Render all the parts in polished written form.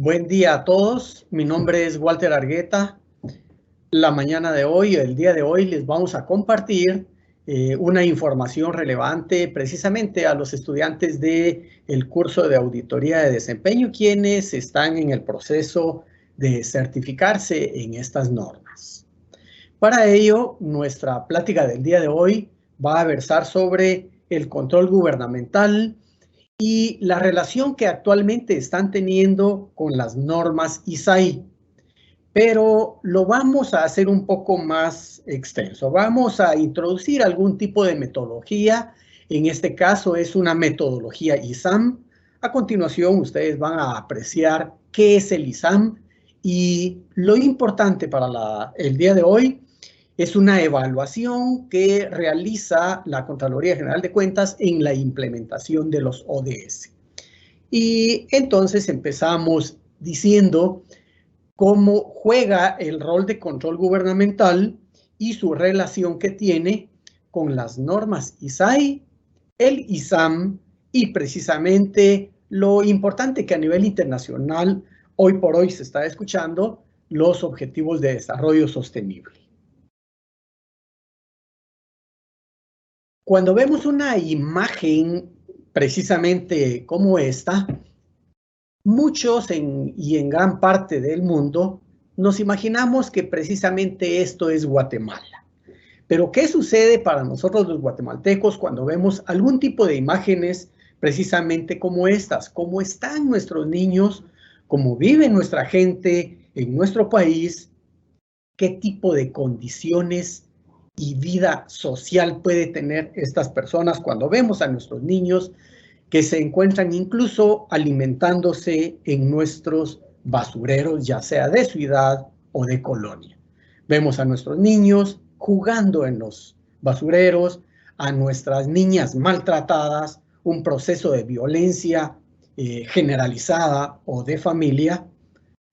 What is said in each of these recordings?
Buen día a todos, mi nombre es Walter Argueta. La mañana de hoy, el día de hoy, les vamos a compartir una información relevante precisamente a los estudiantes del curso de auditoría de desempeño, quienes están en el proceso de certificarse en estas normas. Para ello, nuestra plática del día de hoy va a versar sobre el control gubernamental y la relación que actualmente están teniendo con las normas ISAI. Pero lo vamos a hacer un poco más extenso. Vamos a introducir algún tipo de metodología. En este caso es una metodología ISAM. A continuación ustedes van a apreciar qué es el ISAM y lo importante para el día de hoy es una evaluación que realiza la Contraloría General de Cuentas en la implementación de los ODS. Y entonces empezamos diciendo cómo juega el rol de control gubernamental y su relación que tiene con las normas ISAI, el ISAM y precisamente lo importante que a nivel internacional hoy por hoy se está escuchando, los Objetivos de Desarrollo Sostenible. Cuando vemos una imagen precisamente como esta, muchos y en gran parte del mundo nos imaginamos que precisamente esto es Guatemala. Pero ¿qué sucede para nosotros los guatemaltecos cuando vemos algún tipo de imágenes precisamente como estas? ¿Cómo están nuestros niños? ¿Cómo vive nuestra gente en nuestro país? ¿Qué tipo de condiciones y vida social puede tener estas personas cuando vemos a nuestros niños que se encuentran incluso alimentándose en nuestros basureros, ya sea de ciudad o de colonia? Vemos a nuestros niños jugando en los basureros, a nuestras niñas maltratadas, un proceso de violencia generalizada o de familia,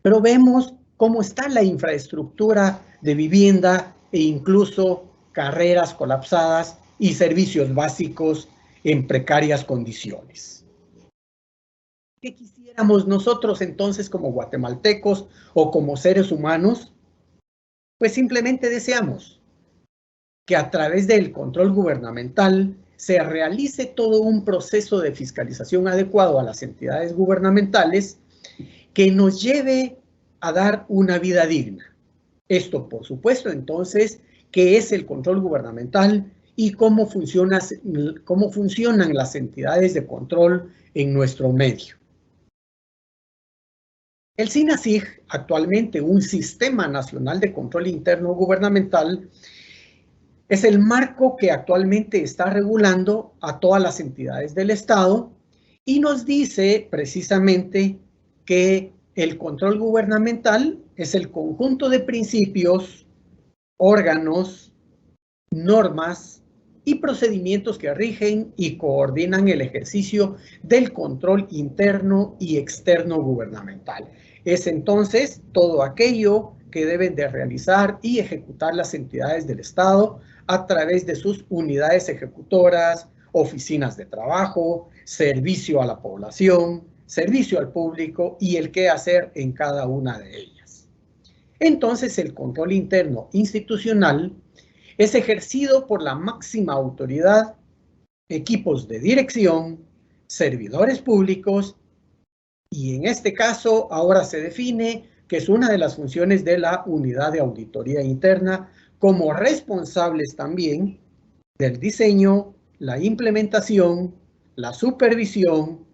pero vemos cómo está la infraestructura de vivienda e incluso carreras colapsadas y servicios básicos en precarias condiciones. ¿Qué quisiéramos nosotros entonces como guatemaltecos o como seres humanos? Pues simplemente deseamos que a través del control gubernamental se realice todo un proceso de fiscalización adecuado a las entidades gubernamentales que nos lleve a dar una vida digna. Esto, por supuesto, entonces, ¿qué es el control gubernamental y cómo funcionan las entidades de control en nuestro medio? El SINASIG, actualmente un Sistema Nacional de Control Interno Gubernamental, es el marco que actualmente está regulando a todas las entidades del Estado y nos dice precisamente que el control gubernamental es el conjunto de principios, órganos, normas y procedimientos que rigen y coordinan el ejercicio del control interno y externo gubernamental. Es entonces todo aquello que deben de realizar y ejecutar las entidades del Estado a través de sus unidades ejecutoras, oficinas de trabajo, servicio a la población, servicio al público y el qué hacer en cada una de ellas. Entonces, el control interno institucional es ejercido por la máxima autoridad, equipos de dirección, servidores públicos, y en este caso ahora se define que es una de las funciones de la unidad de auditoría interna como responsables también del diseño, la implementación, la supervisión,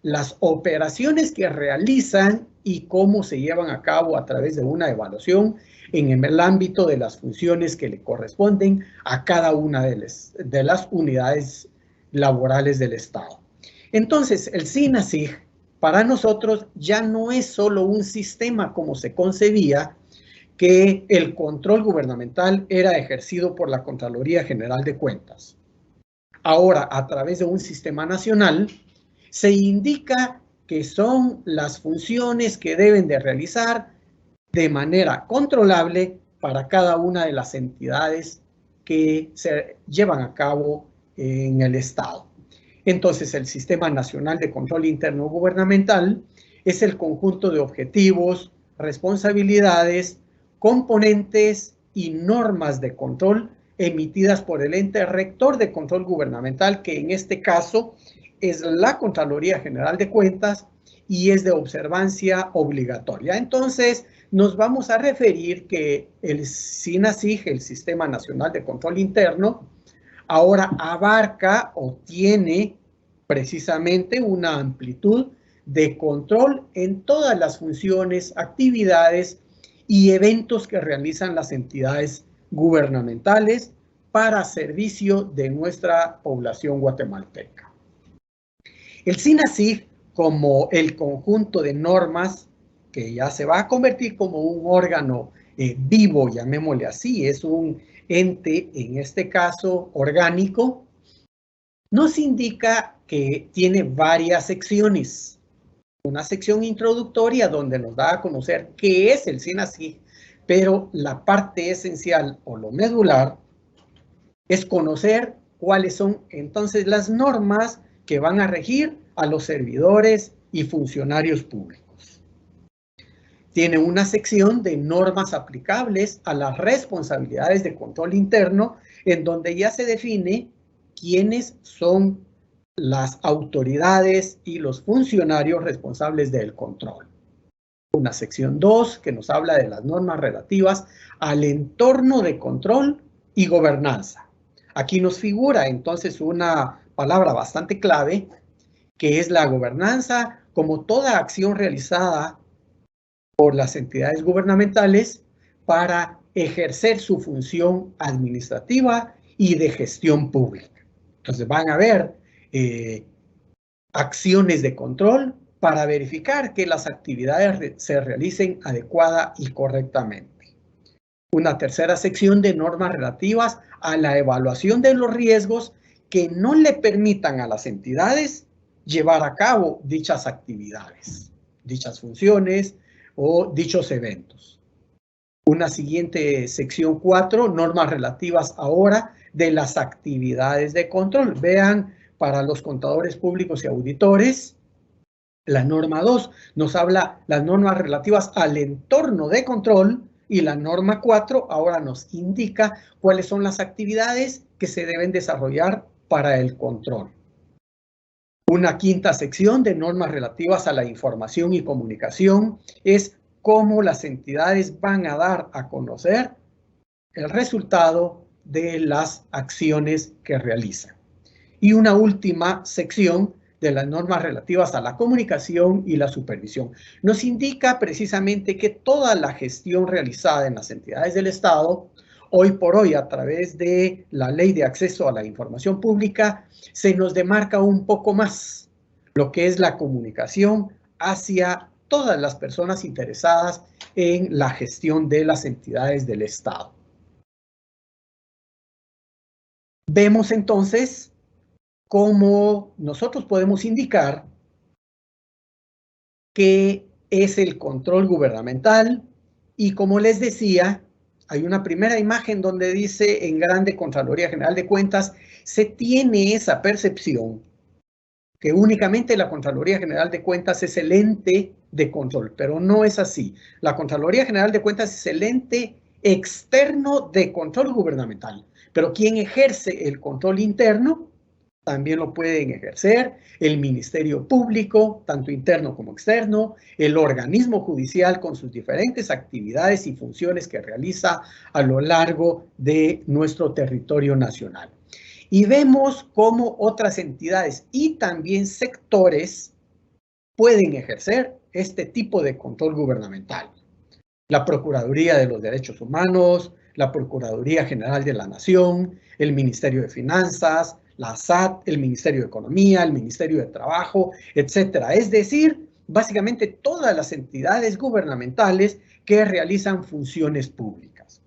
las operaciones que realizan y cómo se llevan a cabo a través de una evaluación en el ámbito de las funciones que le corresponden a cada una de las unidades laborales del Estado. Entonces, el SINASIG para nosotros ya no es solo un sistema como se concebía, que el control gubernamental era ejercido por la Contraloría General de Cuentas. Ahora, a través de un sistema nacional, se indica que son las funciones que deben de realizar de manera controlable para cada una de las entidades que se llevan a cabo en el Estado. Entonces, el Sistema Nacional de Control Interno Gubernamental es el conjunto de objetivos, responsabilidades, componentes y normas de control emitidas por el ente rector de control gubernamental, que en este caso es la Contraloría General de Cuentas y es de observancia obligatoria. Entonces, nos vamos a referir que el SINASIG, el Sistema Nacional de Control Interno, ahora abarca o tiene precisamente una amplitud de control en todas las funciones, actividades y eventos que realizan las entidades gubernamentales para servicio de nuestra población guatemalteca. El SINASIG, como el conjunto de normas que ya se va a convertir como un órgano vivo, llamémosle así, es un ente, en este caso orgánico, nos indica que tiene varias secciones. Una sección introductoria donde nos da a conocer qué es el SINASIG, pero la parte esencial o lo medular es conocer cuáles son entonces las normas que van a regir a los servidores y funcionarios públicos. Tiene una sección de normas aplicables a las responsabilidades de control interno, en donde ya se define quiénes son las autoridades y los funcionarios responsables del control. Una sección 2 que nos habla de las normas relativas al entorno de control y gobernanza. Aquí nos figura entonces una palabra bastante clave, que es la gobernanza, como toda acción realizada por las entidades gubernamentales para ejercer su función administrativa y de gestión pública. Entonces van a haber acciones de control para verificar que las actividades se realicen adecuada y correctamente. Una tercera sección de normas relativas a la evaluación de los riesgos que no le permitan a las entidades llevar a cabo dichas actividades, dichas funciones o dichos eventos. Una siguiente sección 4, normas relativas ahora de las actividades de control. Vean, para los contadores públicos y auditores, la norma 2 nos habla las normas relativas al entorno de control y la norma 4 ahora nos indica cuáles son las actividades que se deben desarrollar para el control. Una quinta sección de normas relativas a la información y comunicación es cómo las entidades van a dar a conocer el resultado de las acciones que realizan. Y una última sección de las normas relativas a la comunicación y la supervisión. Nos indica precisamente que toda la gestión realizada en las entidades del Estado, hoy por hoy a través de la Ley de Acceso a la Información Pública, se nos demarca un poco más lo que es la comunicación hacia todas las personas interesadas en la gestión de las entidades del Estado. Vemos entonces cómo nosotros podemos indicar qué es el control gubernamental y, como les decía, hay una primera imagen donde dice en grande Contraloría General de Cuentas, se tiene esa percepción que únicamente la Contraloría General de Cuentas es el ente de control, pero no es así. La Contraloría General de Cuentas es el ente externo de control gubernamental, pero quien ejerce el control interno también lo pueden ejercer el Ministerio Público, tanto interno como externo, el organismo judicial con sus diferentes actividades y funciones que realiza a lo largo de nuestro territorio nacional. Y vemos cómo otras entidades y también sectores pueden ejercer este tipo de control gubernamental. La Procuraduría de los Derechos Humanos, la Procuraduría General de la Nación, el Ministerio de Finanzas, la SAT, el Ministerio de Economía, el Ministerio de Trabajo, etcétera. Es decir, básicamente todas las entidades gubernamentales que realizan funciones públicas.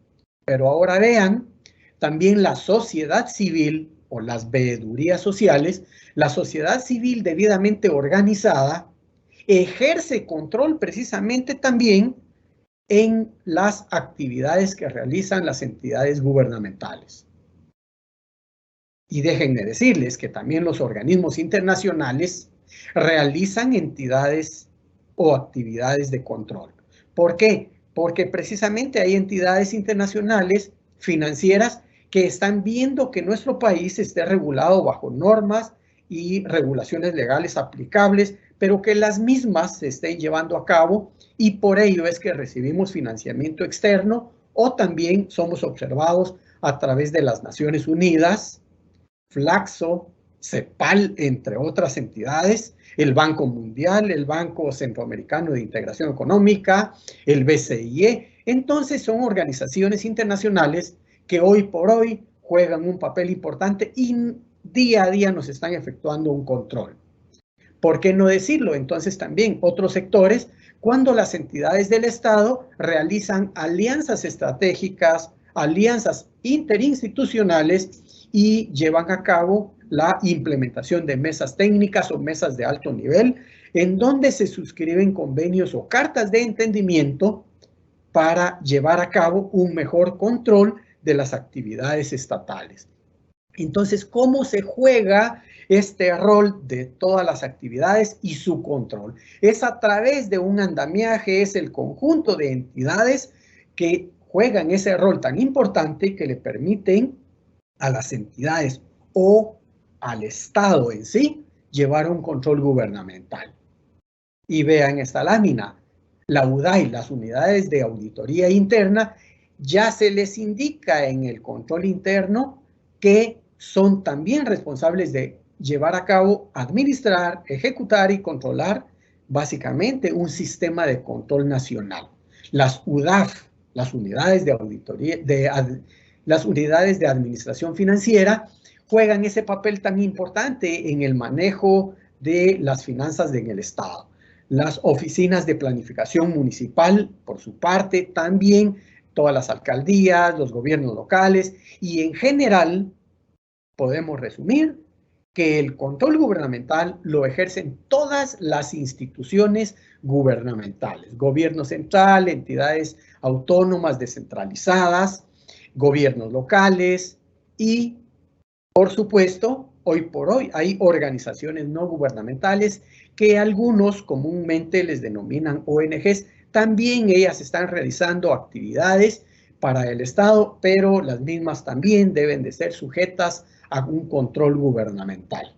Pero ahora vean, también la sociedad civil o las veedurías sociales, la sociedad civil debidamente organizada ejerce control precisamente también en las actividades que realizan las entidades gubernamentales. Y déjenme decirles que también los organismos internacionales realizan o actividades de control. ¿Por qué? Porque precisamente hay entidades internacionales financieras que están viendo que nuestro país esté regulado bajo normas y regulaciones legales aplicables, pero que las mismas se estén llevando a cabo, y por ello es que recibimos financiamiento externo o también somos observados a través de las Naciones Unidas, Flaxo, CEPAL, entre otras entidades, el Banco Mundial, el Banco Centroamericano de Integración Económica, el BCIE. Entonces son organizaciones internacionales que hoy por hoy juegan un papel importante y día a día nos están efectuando un control. ¿Por qué no decirlo? Entonces también otros sectores, cuando las entidades del Estado realizan alianzas estratégicas, alianzas interinstitucionales y llevan a cabo la implementación de mesas técnicas o mesas de alto nivel, en donde se suscriben convenios o cartas de entendimiento para llevar a cabo un mejor control de las actividades estatales. Entonces, ¿cómo se juega este rol de todas las actividades y su control? Es a través de un andamiaje, es el conjunto de entidades que juegan ese rol tan importante que le permiten a las entidades o al Estado en sí llevar un control gubernamental. Y vean esta lámina, la UDAI, las unidades de auditoría interna, ya se les indica en el control interno que son también responsables de llevar a cabo, administrar, ejecutar y controlar básicamente un sistema de control nacional. Las UDAF, las unidades de auditoría, las unidades de administración financiera, juegan ese papel tan importante en el manejo de las finanzas en el Estado. Las oficinas de planificación municipal, por su parte, también todas las alcaldías, los gobiernos locales y en general podemos resumir que el control gubernamental lo ejercen todas las instituciones gubernamentales, gobierno central, entidades autónomas descentralizadas, gobiernos locales y, por supuesto, hoy por hoy hay organizaciones no gubernamentales que algunos comúnmente les denominan ONGs. También ellas están realizando actividades para el Estado, pero las mismas también deben de ser sujetas a un control gubernamental.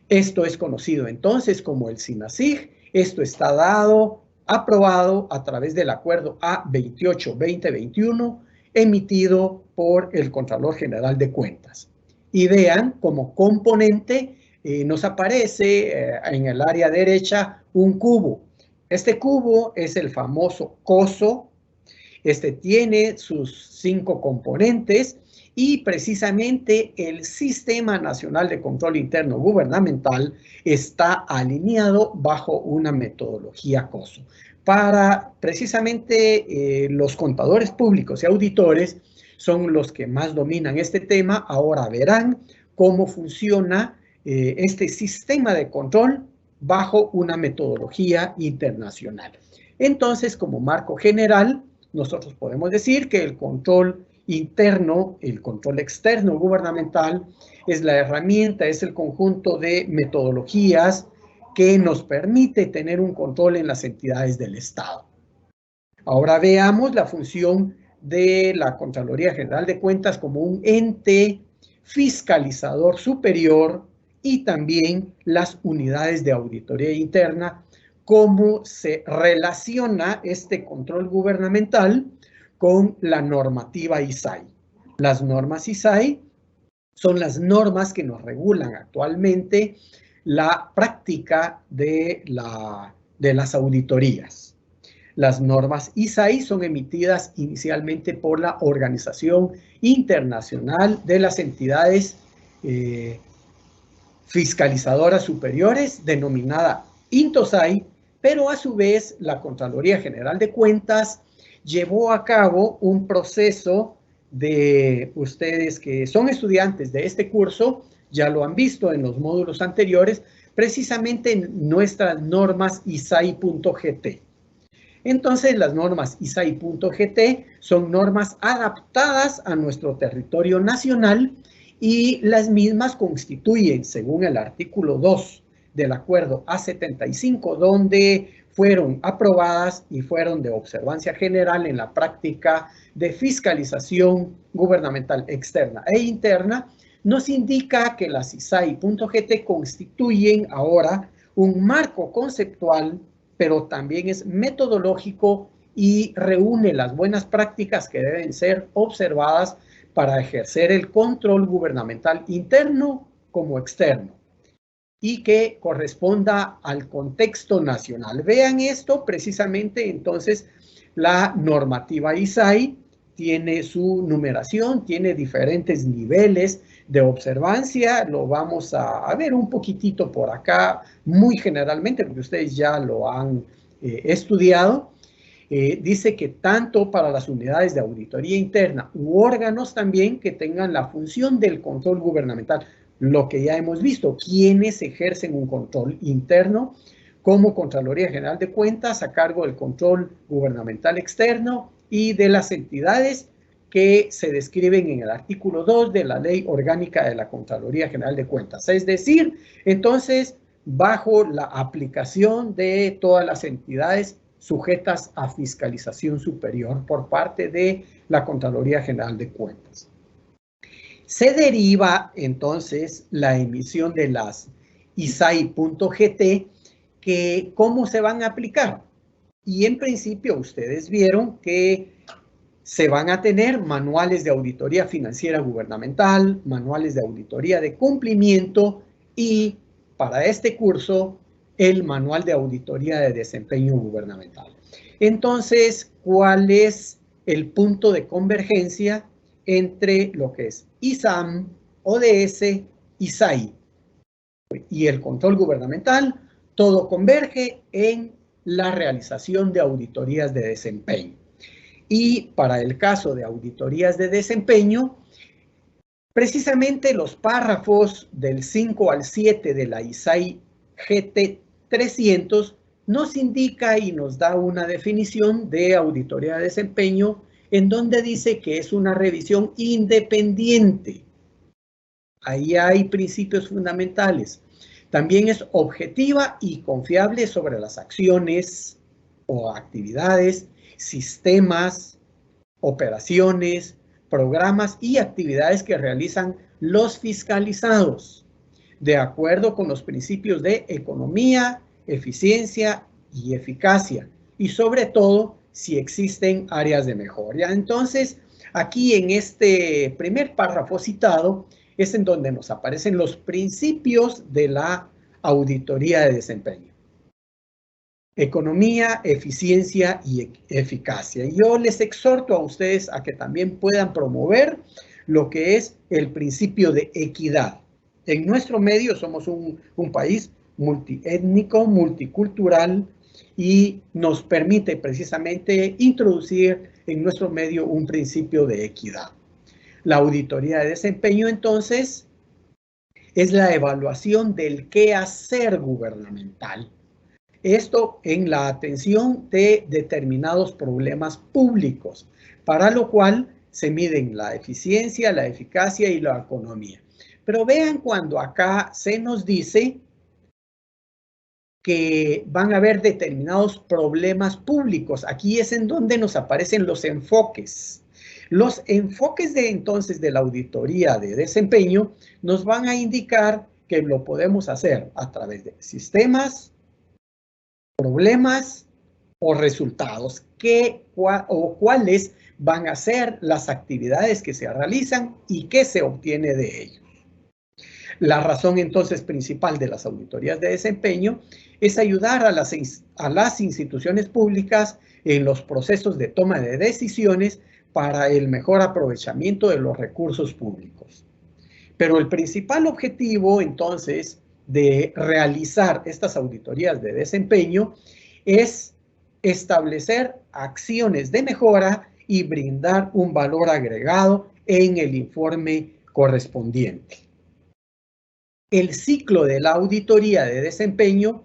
Esto es conocido entonces como el SINASIG. Esto está dado, aprobado a través del acuerdo A28-2021 emitido por el Contralor General de Cuentas. Y vean como componente nos aparece en el área derecha un cubo. Este cubo es el famoso COSO. Este tiene sus 5 componentes y precisamente el Sistema Nacional de Control Interno Gubernamental está alineado bajo una metodología COSO. Para precisamente los contadores públicos y auditores son los que más dominan este tema. Ahora verán cómo funciona este sistema de control bajo una metodología internacional. Entonces, como marco general, nosotros podemos decir que el control interno, el control externo gubernamental, es la herramienta, es el conjunto de metodologías que nos permite tener un control en las entidades del Estado. Ahora veamos la función de la Contraloría General de Cuentas como un ente fiscalizador superior y también las unidades de auditoría interna, cómo se relaciona este control gubernamental con la normativa ISAI. Las normas ISAI son las normas que nos regulan actualmente la práctica de las auditorías. Las normas ISAI son emitidas inicialmente por la Organización Internacional de las Entidades Fiscalizadoras Superiores, denominada INTOSAI, pero a su vez la Contraloría General de Cuentas llevó a cabo un proceso de ustedes que son estudiantes de este curso, ya lo han visto en los módulos anteriores, precisamente en nuestras normas ISAI.gt. Entonces, las normas ISAI.gt son normas adaptadas a nuestro territorio nacional y las mismas constituyen, según el artículo 2 del acuerdo A75, donde fueron aprobadas y fueron de observancia general en la práctica de fiscalización gubernamental externa e interna, nos indica que las ISAI.GT constituyen ahora un marco conceptual, pero también es metodológico y reúne las buenas prácticas que deben ser observadas para ejercer el control gubernamental interno como externo y que corresponda al contexto nacional. Vean esto precisamente, entonces, la normativa ISAI tiene su numeración, tiene diferentes niveles de observancia, lo vamos a ver un poquitito por acá, muy generalmente, porque ustedes ya lo han estudiado. Dice que tanto para las unidades de auditoría interna u órganos también que tengan la función del control gubernamental, lo que ya hemos visto, quienes ejercen un control interno como Contraloría General de Cuentas a cargo del control gubernamental externo y de las entidades que se describen en el artículo 2 de la Ley Orgánica de la Contraloría General de Cuentas. Es decir, entonces, bajo la aplicación de todas las entidades sujetas a fiscalización superior por parte de la Contraloría General de Cuentas. Se deriva entonces la emisión de las ISAI.GT, que cómo se van a aplicar. Y en principio ustedes vieron que se van a tener manuales de auditoría financiera gubernamental, manuales de auditoría de cumplimiento y para este curso el manual de auditoría de desempeño gubernamental. Entonces, ¿cuál es el punto de convergencia entre lo que es ISAM, ODS, ISAI y el control gubernamental? Todo converge en la realización de auditorías de desempeño. Y para el caso de auditorías de desempeño, precisamente los párrafos del 5 al 7 de la ISAI GT 300 nos indica y nos da una definición de auditoría de desempeño en donde dice que es una revisión independiente. Ahí hay principios fundamentales. También es objetiva y confiable sobre las acciones o actividades, sistemas, operaciones, programas y actividades que realizan los fiscalizados, de acuerdo con los principios de economía, eficiencia y eficacia, y sobre todo si existen áreas de mejora. Entonces, aquí en este primer párrafo citado es en donde nos aparecen los principios de la auditoría de desempeño. Economía, eficiencia y eficacia. Yo les exhorto a ustedes a que también puedan promover lo que es el principio de equidad. En nuestro medio somos un país multiétnico, multicultural y nos permite precisamente introducir en nuestro medio un principio de equidad. La auditoría de desempeño, entonces, es la evaluación del quehacer gubernamental. Esto en la atención de determinados problemas públicos, para lo cual se miden la eficiencia, la eficacia y la economía. Pero vean cuando acá se nos dice que van a haber determinados problemas públicos. Aquí es en donde nos aparecen los enfoques. Los enfoques de entonces de la auditoría de desempeño nos van a indicar que lo podemos hacer a través de sistemas, problemas o resultados. ¿Cuáles van a ser las actividades que se realizan y qué se obtiene de ellos? La razón entonces principal de las auditorías de desempeño es ayudar a las instituciones públicas en los procesos de toma de decisiones para el mejor aprovechamiento de los recursos públicos. Pero el principal objetivo entonces de realizar estas auditorías de desempeño es establecer acciones de mejora y brindar un valor agregado en el informe correspondiente. El ciclo de la auditoría de desempeño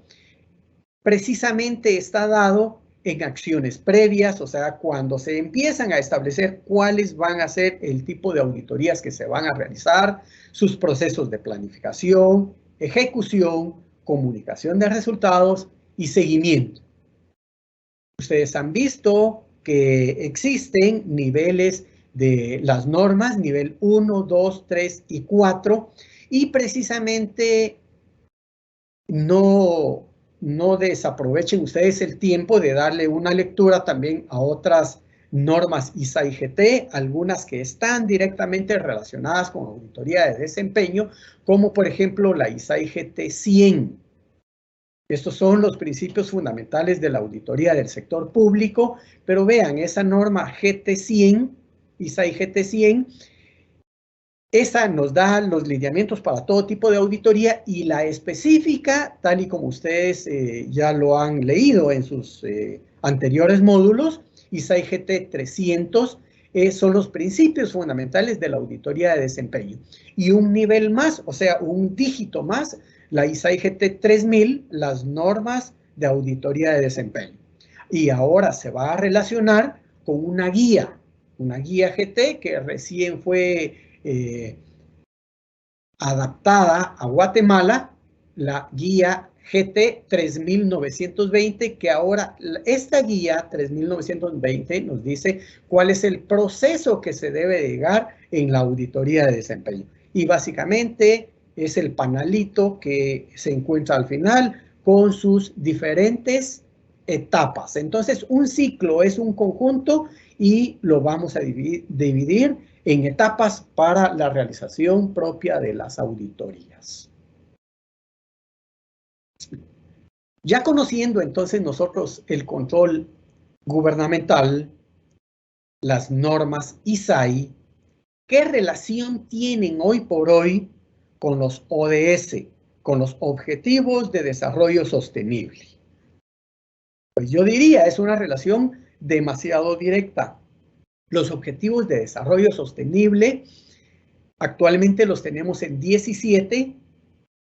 precisamente está dado en acciones previas, o sea, cuando se empiezan a establecer cuáles van a ser el tipo de auditorías que se van a realizar, sus procesos de planificación, ejecución, comunicación de resultados y seguimiento. Ustedes han visto que existen niveles de las normas, nivel 1, 2, 3 y 4, y precisamente no desaprovechen ustedes el tiempo de darle una lectura también a otras normas ISA y GT, algunas que están directamente relacionadas con auditoría de desempeño, como por ejemplo la ISA y GT 100. Estos son los principios fundamentales de la auditoría del sector público, pero vean, esa norma GT100, ISA y GT100, esa nos da los lineamientos para todo tipo de auditoría, y la específica, tal y como ustedes ya lo han leído en sus anteriores módulos, ISA y GT 300, son los principios fundamentales de la auditoría de desempeño. Y un nivel más, o sea, un dígito más, la ISA y GT 3000, las normas de auditoría de desempeño. Y ahora se va a relacionar con una guía GT que recién fue adaptada a Guatemala, la guía GT 3920, que ahora esta guía 3920 nos dice cuál es el proceso que se debe llegar en la auditoría de desempeño. Y básicamente es el panelito que se encuentra al final con sus diferentes etapas. Entonces, un ciclo es un conjunto y lo vamos a dividir en etapas para la realización propia de las auditorías. Ya conociendo entonces nosotros el control gubernamental, las normas ISAI, ¿qué relación tienen hoy por hoy con los ODS, con los Objetivos de Desarrollo Sostenible? Pues yo diría, es una relación demasiado directa. Los Objetivos de Desarrollo Sostenible actualmente los tenemos en 17,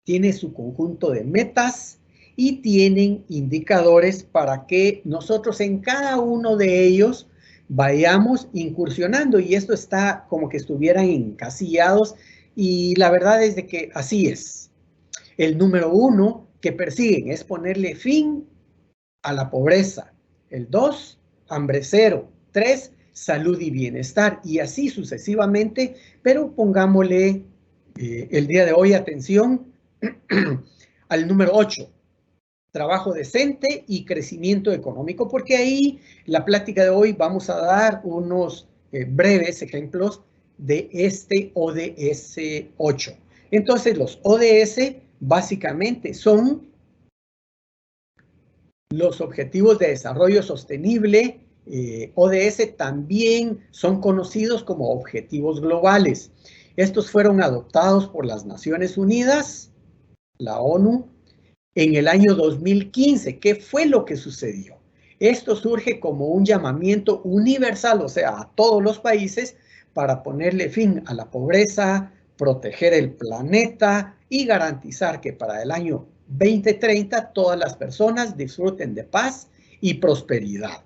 tiene su conjunto de metas y tienen indicadores para que nosotros en cada uno de ellos vayamos incursionando, y esto está como que estuvieran encasillados, y la verdad es de que así es. El número 1 que persiguen es ponerle fin a la pobreza. El 2, hambre cero. 3, salud y bienestar, y así sucesivamente, pero pongámosle el día de hoy atención al número 8, trabajo decente y crecimiento económico, porque ahí la plática de hoy vamos a dar unos breves ejemplos de este ODS 8. Entonces, los ODS básicamente son los Objetivos de Desarrollo Sostenible. ODS también son conocidos como objetivos globales. Estos fueron adoptados por las Naciones Unidas, la ONU, en el año 2015. ¿Qué fue lo que sucedió? Esto surge como un llamamiento universal, o sea, a todos los países, para ponerle fin a la pobreza, proteger el planeta y garantizar que para el año 2030 todas las personas disfruten de paz y prosperidad.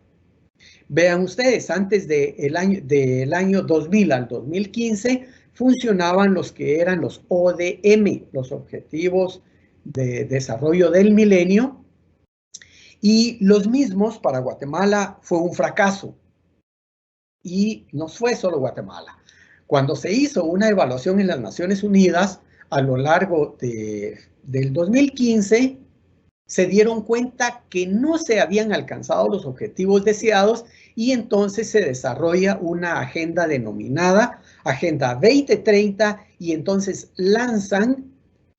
Vean ustedes, antes del año 2000 al 2015 funcionaban los que eran los ODM, los Objetivos de Desarrollo del Milenio, y los mismos para Guatemala fue un fracaso. Y no fue solo Guatemala. Cuando se hizo una evaluación en las Naciones Unidas a lo largo del 2015, se dieron cuenta que no se habían alcanzado los objetivos deseados, y entonces se desarrolla una agenda denominada Agenda 2030, y entonces lanzan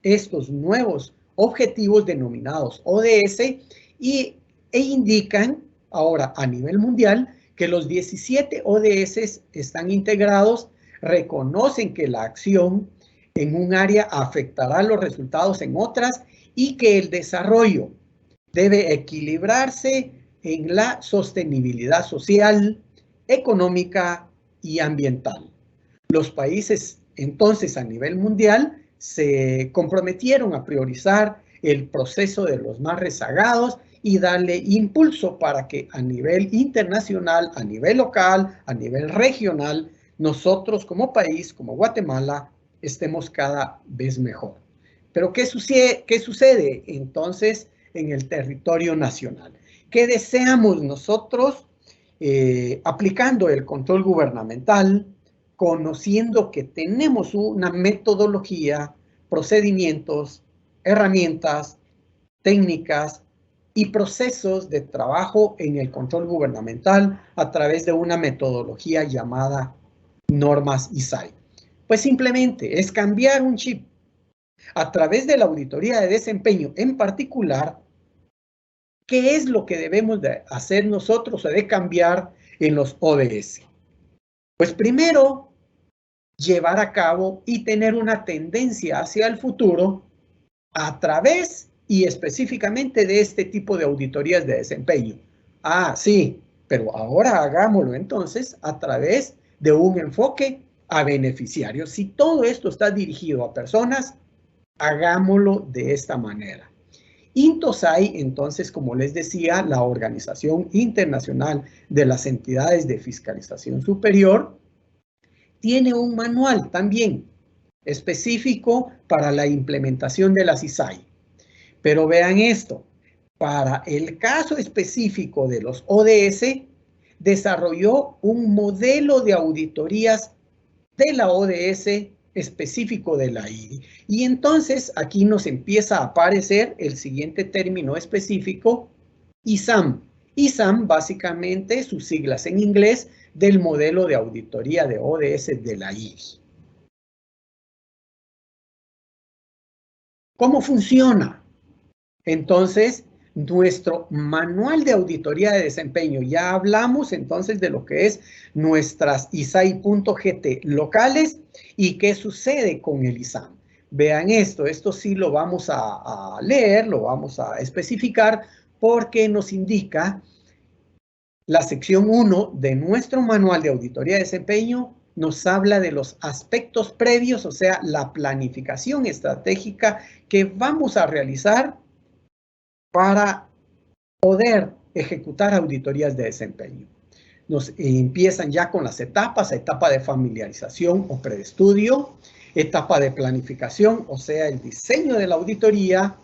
estos nuevos objetivos denominados ODS e indican ahora a nivel mundial que los 17 ODS están integrados, reconocen que la acción en un área afectará los resultados en otras, y que el desarrollo debe equilibrarse en la sostenibilidad social, económica y ambiental. Los países entonces a nivel mundial se comprometieron a priorizar el proceso de los más rezagados y darle impulso para que a nivel internacional, a nivel local, a nivel regional, nosotros como país, como Guatemala, estemos cada vez mejor. Pero ¿qué sucede entonces en el territorio nacional? ¿Qué deseamos nosotros aplicando el control gubernamental, conociendo que tenemos una metodología, procedimientos, herramientas, técnicas y procesos de trabajo en el control gubernamental a través de una metodología llamada normas ISAI? Pues simplemente es cambiar un chip. A través de la auditoría de desempeño en particular, ¿qué es lo que debemos de hacer nosotros o de cambiar en los ODS? Pues primero, llevar a cabo y tener una tendencia hacia el futuro a través y específicamente de este tipo de auditorías de desempeño. Ah, sí, pero ahora hagámoslo entonces a través de un enfoque a beneficiarios. Si todo esto está dirigido a personas, hagámoslo de esta manera. INTOSAI, entonces, como les decía, la Organización Internacional de las Entidades de Fiscalización Superior, tiene un manual también específico para la implementación de las ISAI. Pero vean esto, para el caso específico de los ODS, desarrolló un modelo de auditorías de la ODS específico de la IRI. Y entonces aquí nos empieza a aparecer el siguiente término específico, ISAM. ISAM, básicamente, sus siglas en inglés, del modelo de auditoría de ODS de la IRI. ¿Cómo funciona? Entonces, nuestro manual de auditoría de desempeño, ya hablamos entonces de lo que es nuestras ISAI.GT locales y qué sucede con el ISAM. Vean esto sí lo vamos a leer, lo vamos a especificar porque nos indica la sección 1 de nuestro manual de auditoría de desempeño. Nos habla de los aspectos previos, o sea, la planificación estratégica que vamos a realizar para poder ejecutar auditorías de desempeño. Nos empiezan ya con las etapas, etapa de familiarización o preestudio, etapa de planificación, o sea, el diseño de la auditoría,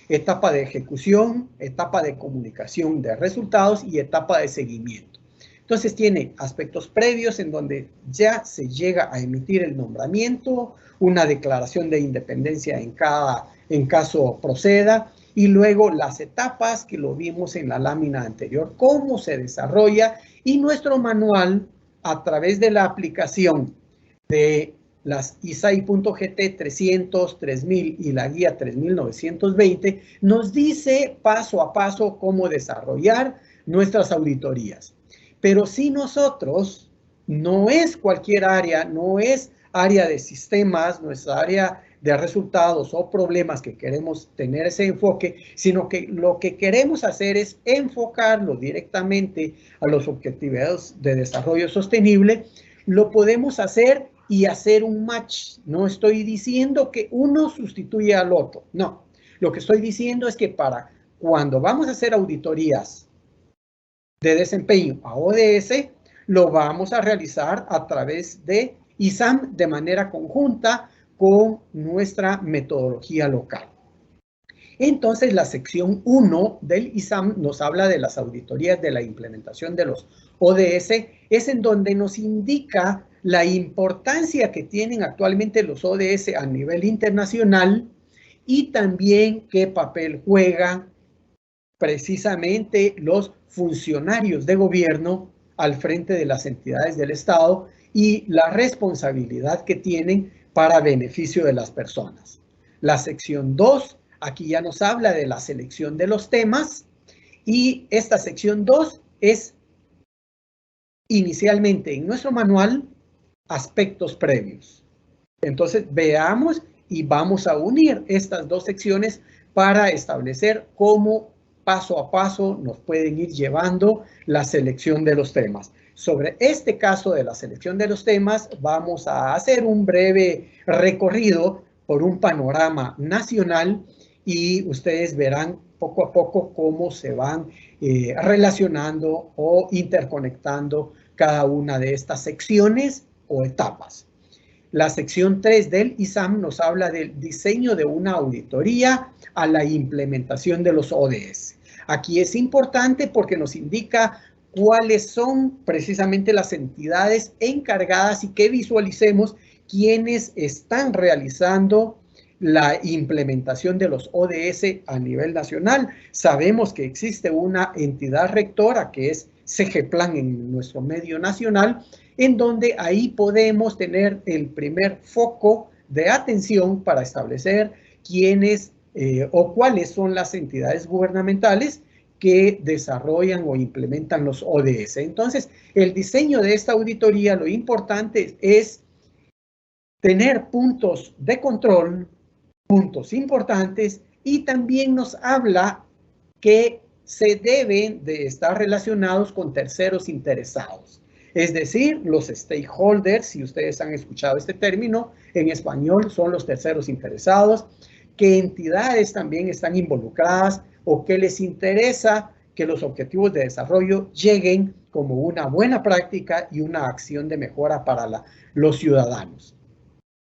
etapa de ejecución, etapa de comunicación de resultados y etapa de seguimiento. Entonces tiene aspectos previos en donde ya se llega a emitir el nombramiento, una declaración de independencia en caso proceda, y luego las etapas que lo vimos en la lámina anterior, cómo se desarrolla, y nuestro manual a través de la aplicación de las ISAI.GT 300, 3000 y la guía 3920 nos dice paso a paso cómo desarrollar nuestras auditorías. Pero si nosotros, no es cualquier área, no es área de sistemas, nuestra área de resultados o problemas que queremos tener ese enfoque, sino que lo que queremos hacer es enfocarlo directamente a los objetivos de desarrollo sostenible, lo podemos hacer y hacer un match. No estoy diciendo que uno sustituye al otro, no. Lo que estoy diciendo es que para cuando vamos a hacer auditorías de desempeño a ODS, lo vamos a realizar a través de ISAM de manera conjunta con nuestra metodología local. Entonces, la sección 1 del ISAM nos habla de las auditorías de la implementación de los ODS, es en donde nos indica la importancia que tienen actualmente los ODS a nivel internacional y también qué papel juegan precisamente los funcionarios de gobierno al frente de las entidades del Estado y la responsabilidad que tienen para beneficio de las personas. La sección 2, aquí ya nos habla de la selección de los temas y esta sección 2 es inicialmente en nuestro manual aspectos previos. Entonces veamos y vamos a unir estas dos secciones para establecer cómo paso a paso nos pueden ir llevando la selección de los temas. Sobre este caso de la selección de los temas, vamos a hacer un breve recorrido por un panorama nacional y ustedes verán poco a poco cómo se van relacionando o interconectando cada una de estas secciones o etapas. La sección 3 del ISAM nos habla del diseño de una auditoría a la implementación de los ODS. Aquí es importante porque nos indica cuáles son precisamente las entidades encargadas y que visualicemos quienes están realizando la implementación de los ODS a nivel nacional. Sabemos que existe una entidad rectora que es CGPLAN en nuestro medio nacional, en donde ahí podemos tener el primer foco de atención para establecer quiénes o cuáles son las entidades gubernamentales que desarrollan o implementan los ODS. Entonces, el diseño de esta auditoría, lo importante es tener puntos de control, puntos importantes, y también nos habla que se deben de estar relacionados con terceros interesados. Es decir, los stakeholders, si ustedes han escuchado este término, en español son los terceros interesados, qué entidades también están involucradas o qué les interesa que los objetivos de desarrollo lleguen como una buena práctica y una acción de mejora para los ciudadanos.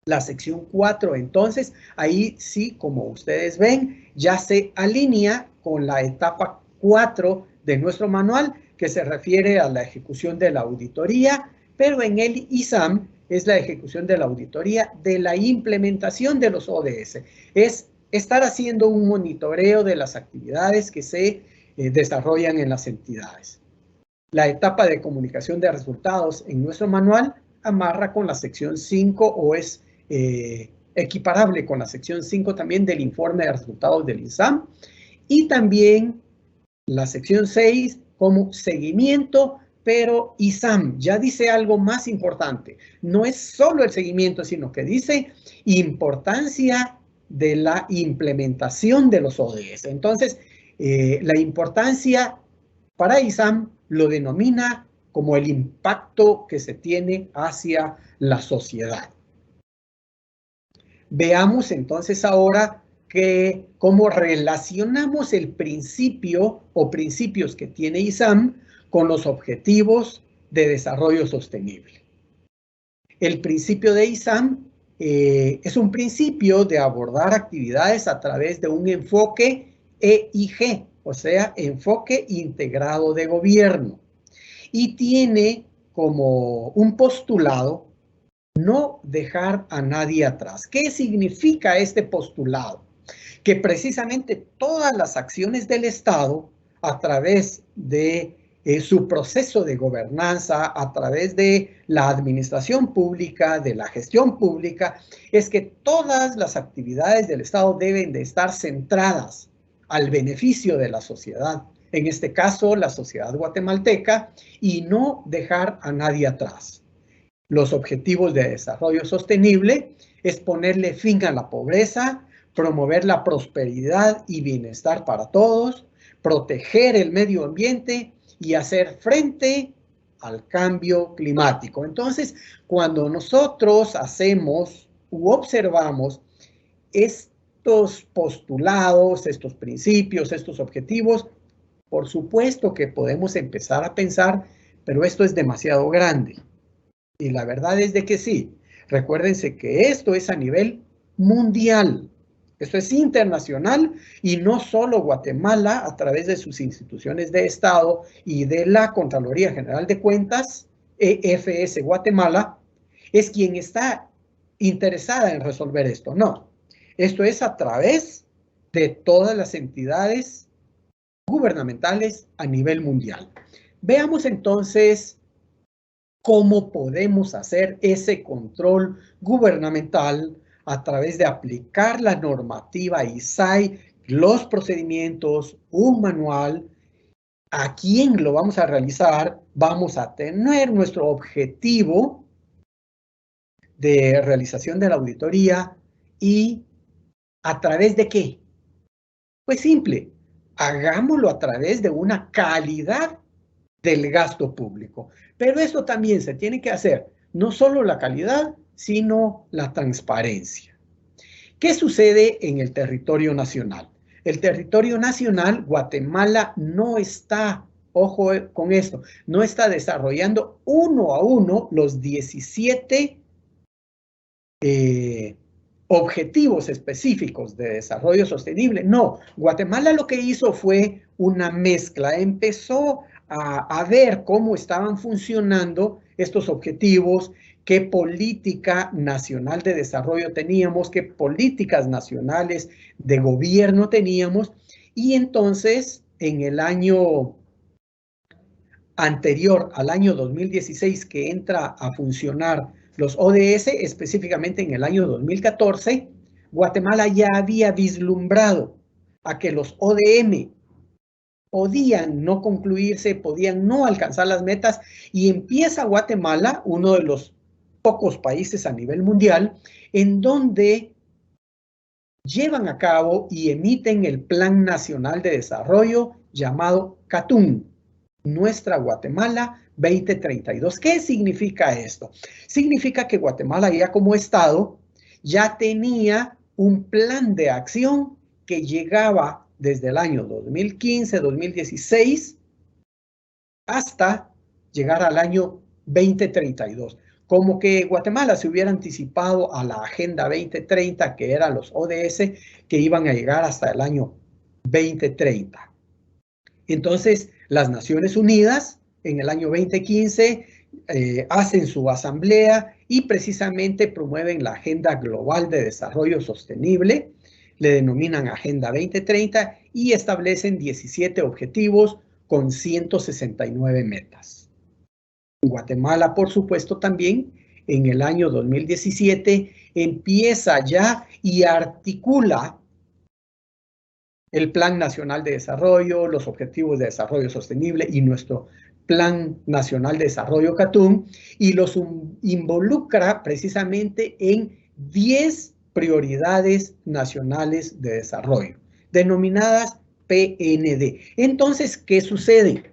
La sección 4, entonces, ahí sí, como ustedes ven, ya se alinea con la etapa 4 de nuestro manual, que se refiere a la ejecución de la auditoría, pero en el ISAM es la ejecución de la auditoría de la implementación de los ODS. Es estar haciendo un monitoreo de las actividades que se desarrollan en las entidades. La etapa de comunicación de resultados en nuestro manual amarra con la sección 5 o es equiparable con la sección 5 también del informe de resultados del ISAM, y también la sección 6 como seguimiento, pero ISAM ya dice algo más importante. No es solo el seguimiento, sino que dice importancia de la implementación de los ODS. Entonces, la importancia para ISAM lo denomina como el impacto que se tiene hacia la sociedad. Veamos entonces ahora cómo relacionamos el principio o principios que tiene ISAM con los objetivos de desarrollo sostenible. El principio de ISAM es un principio de abordar actividades a través de un enfoque EIG, o sea, enfoque integrado de gobierno. Y tiene como un postulado no dejar a nadie atrás. ¿Qué significa este postulado? Que precisamente todas las acciones del Estado, a través de su proceso de gobernanza, a través de la administración pública, de la gestión pública, es que todas las actividades del Estado deben de estar centradas al beneficio de la sociedad, en este caso la sociedad guatemalteca, y no dejar a nadie atrás. Los objetivos de desarrollo sostenible es ponerle fin a la pobreza, promover la prosperidad y bienestar para todos, proteger el medio ambiente y hacer frente al cambio climático. Entonces, cuando nosotros hacemos u observamos estos postulados, estos principios, estos objetivos, por supuesto que podemos empezar a pensar, pero esto es demasiado grande. Y la verdad es de que sí. Recuérdense que esto es a nivel mundial. Esto es internacional y no solo Guatemala, a través de sus instituciones de Estado y de la Contraloría General de Cuentas, EFS Guatemala, es quien está interesada en resolver esto. No, esto es a través de todas las entidades gubernamentales a nivel mundial. Veamos entonces cómo podemos hacer ese control gubernamental a través de aplicar la normativa ISAI, los procedimientos, un manual. ¿A quién lo vamos a realizar? Vamos a tener nuestro objetivo de realización de la auditoría y ¿a través de qué? Pues simple, hagámoslo a través de una calidad del gasto público. Pero esto también se tiene que hacer, no solo la calidad, sino la transparencia. ¿Qué sucede en el territorio nacional? El territorio nacional, Guatemala no está, ojo con esto, no está desarrollando uno a uno los 17 objetivos específicos de desarrollo sostenible. No, Guatemala lo que hizo fue una mezcla. Empezó a ver cómo estaban funcionando estos objetivos, qué política nacional de desarrollo teníamos, qué políticas nacionales de gobierno teníamos, y entonces en el año anterior al año 2016 que entra a funcionar los ODS, específicamente en el año 2014, Guatemala ya había vislumbrado a que los ODM podían no concluirse, podían no alcanzar las metas, y empieza Guatemala, uno de los pocos países a nivel mundial, en donde llevan a cabo y emiten el Plan Nacional de Desarrollo llamado CATUM, Nuestra Guatemala 2032. ¿Qué significa esto? Significa que Guatemala ya como Estado ya tenía un plan de acción que llegaba desde el año 2015, 2016, hasta llegar al año 2032. Como que Guatemala se hubiera anticipado a la Agenda 2030, que eran los ODS, que iban a llegar hasta el año 2030. Entonces, las Naciones Unidas en el año 2015 hacen su asamblea y precisamente promueven la Agenda Global de Desarrollo Sostenible, le denominan Agenda 2030 y establecen 17 objetivos con 169 metas. Guatemala, por supuesto, también en el año 2017 empieza ya y articula el Plan Nacional de Desarrollo, los Objetivos de Desarrollo Sostenible y nuestro Plan Nacional de Desarrollo CATUM, y los involucra precisamente en 10 prioridades nacionales de desarrollo, denominadas PND. Entonces, ¿qué sucede?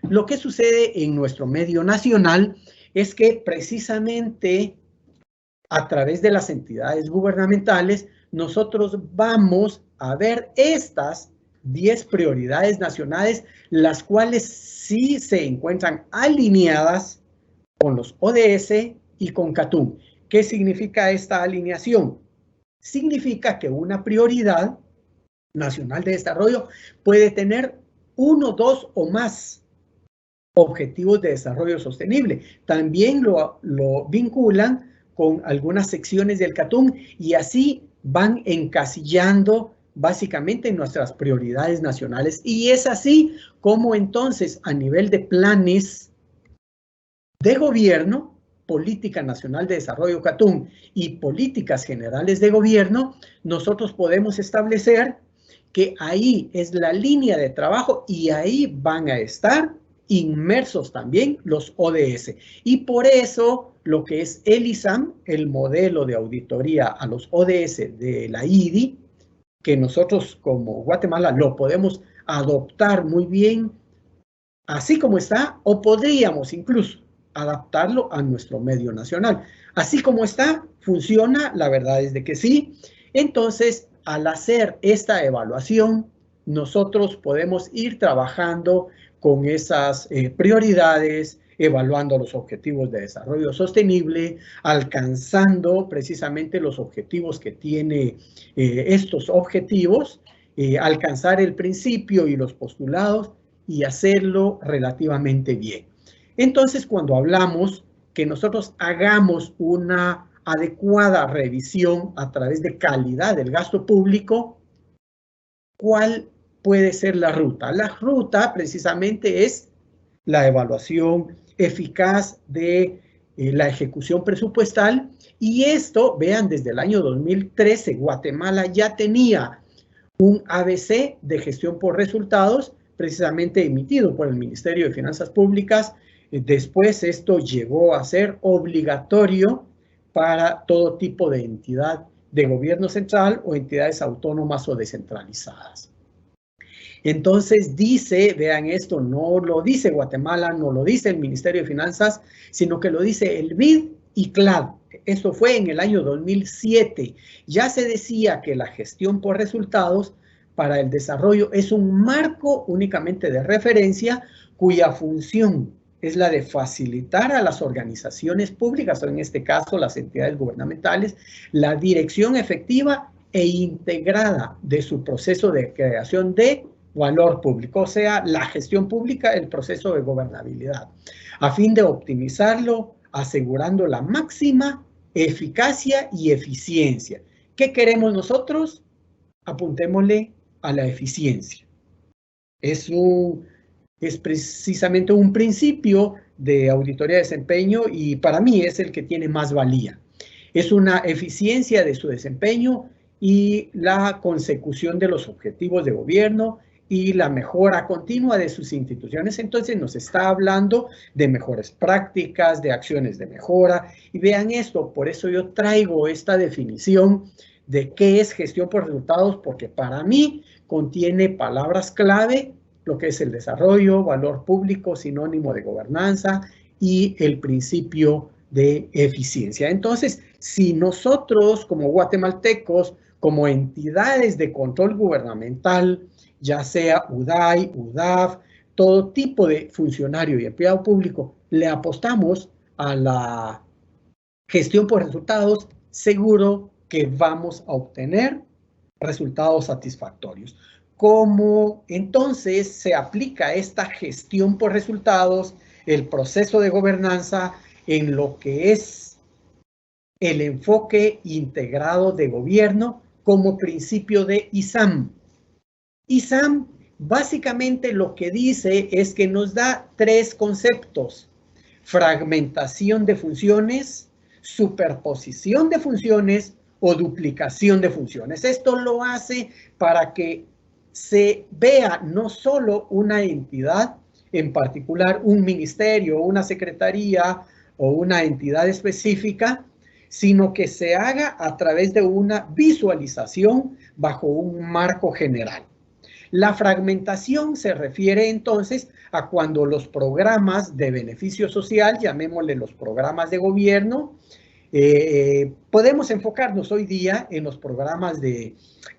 Lo que sucede en nuestro medio nacional es que precisamente a través de las entidades gubernamentales nosotros vamos a ver estas 10 prioridades nacionales, las cuales sí se encuentran alineadas con los ODS y con CATUM. ¿Qué significa esta alineación? Significa que una prioridad nacional de desarrollo puede tener 1, 2 o más objetivos de desarrollo sostenible. También lo vinculan con algunas secciones del CATUM y así van encasillando básicamente nuestras prioridades nacionales. Y es así como entonces a nivel de planes de gobierno, Política Nacional de Desarrollo CATUM y políticas generales de gobierno, nosotros podemos establecer que ahí es la línea de trabajo y ahí van a estar inmersos también los ODS. Y por eso lo que es el ISAM, el modelo de auditoría a los ODS de la IDI, que nosotros como Guatemala lo podemos adoptar muy bien así como está, o podríamos incluso adaptarlo a nuestro medio nacional. Así como está, funciona, la verdad es de que sí. Entonces, al hacer esta evaluación, nosotros podemos ir trabajando con esas prioridades, evaluando los objetivos de desarrollo sostenible, alcanzando precisamente los objetivos que tiene estos objetivos, alcanzar el principio y los postulados y hacerlo relativamente bien. Entonces, cuando hablamos que nosotros hagamos una adecuada revisión a través de calidad del gasto público, ¿cuál puede ser la ruta? La ruta precisamente es la evaluación eficaz de la ejecución presupuestal, y esto, vean, desde el año 2013 Guatemala ya tenía un ABC de gestión por resultados precisamente emitido por el Ministerio de Finanzas Públicas. Después esto llegó a ser obligatorio para todo tipo de entidad de gobierno central o entidades autónomas o descentralizadas. Entonces dice, vean esto, no lo dice Guatemala, no lo dice el Ministerio de Finanzas, sino que lo dice el BID y CLAD. Esto fue en el año 2007. Ya se decía que la gestión por resultados para el desarrollo es un marco únicamente de referencia cuya función es la de facilitar a las organizaciones públicas, o en este caso las entidades gubernamentales, la dirección efectiva e integrada de su proceso de creación de valor público, o sea, la gestión pública, el proceso de gobernabilidad, a fin de optimizarlo, asegurando la máxima eficacia y eficiencia. ¿Qué queremos nosotros? Apuntémosle a la eficiencia. Es precisamente un principio de auditoría de desempeño y para mí es el que tiene más valía. Es una eficiencia de su desempeño y la consecución de los objetivos de gobierno y la mejora continua de sus instituciones. Entonces nos está hablando de mejores prácticas, de acciones de mejora. Y vean esto, por eso yo traigo esta definición de qué es gestión por resultados, porque para mí contiene palabras clave, lo que es el desarrollo, valor público, sinónimo de gobernanza y el principio de eficiencia. Entonces, si nosotros como guatemaltecos, como entidades de control gubernamental, ya sea UDAI, UDAF, todo tipo de funcionario y empleado público, le apostamos a la gestión por resultados, seguro que vamos a obtener resultados satisfactorios. ¿Cómo entonces se aplica esta gestión por resultados, el proceso de gobernanza en lo que es el enfoque integrado de gobierno como principio de ISAM? ISAM básicamente lo que dice es que nos da tres conceptos: fragmentación de funciones, superposición de funciones o duplicación de funciones. Esto lo hace para que se vea no solo una entidad en particular, un ministerio, una secretaría o una entidad específica, sino que se haga a través de una visualización bajo un marco general. La fragmentación se refiere entonces a cuando los programas de beneficio social, llamémosle los programas de gobierno, podemos enfocarnos hoy día en los programas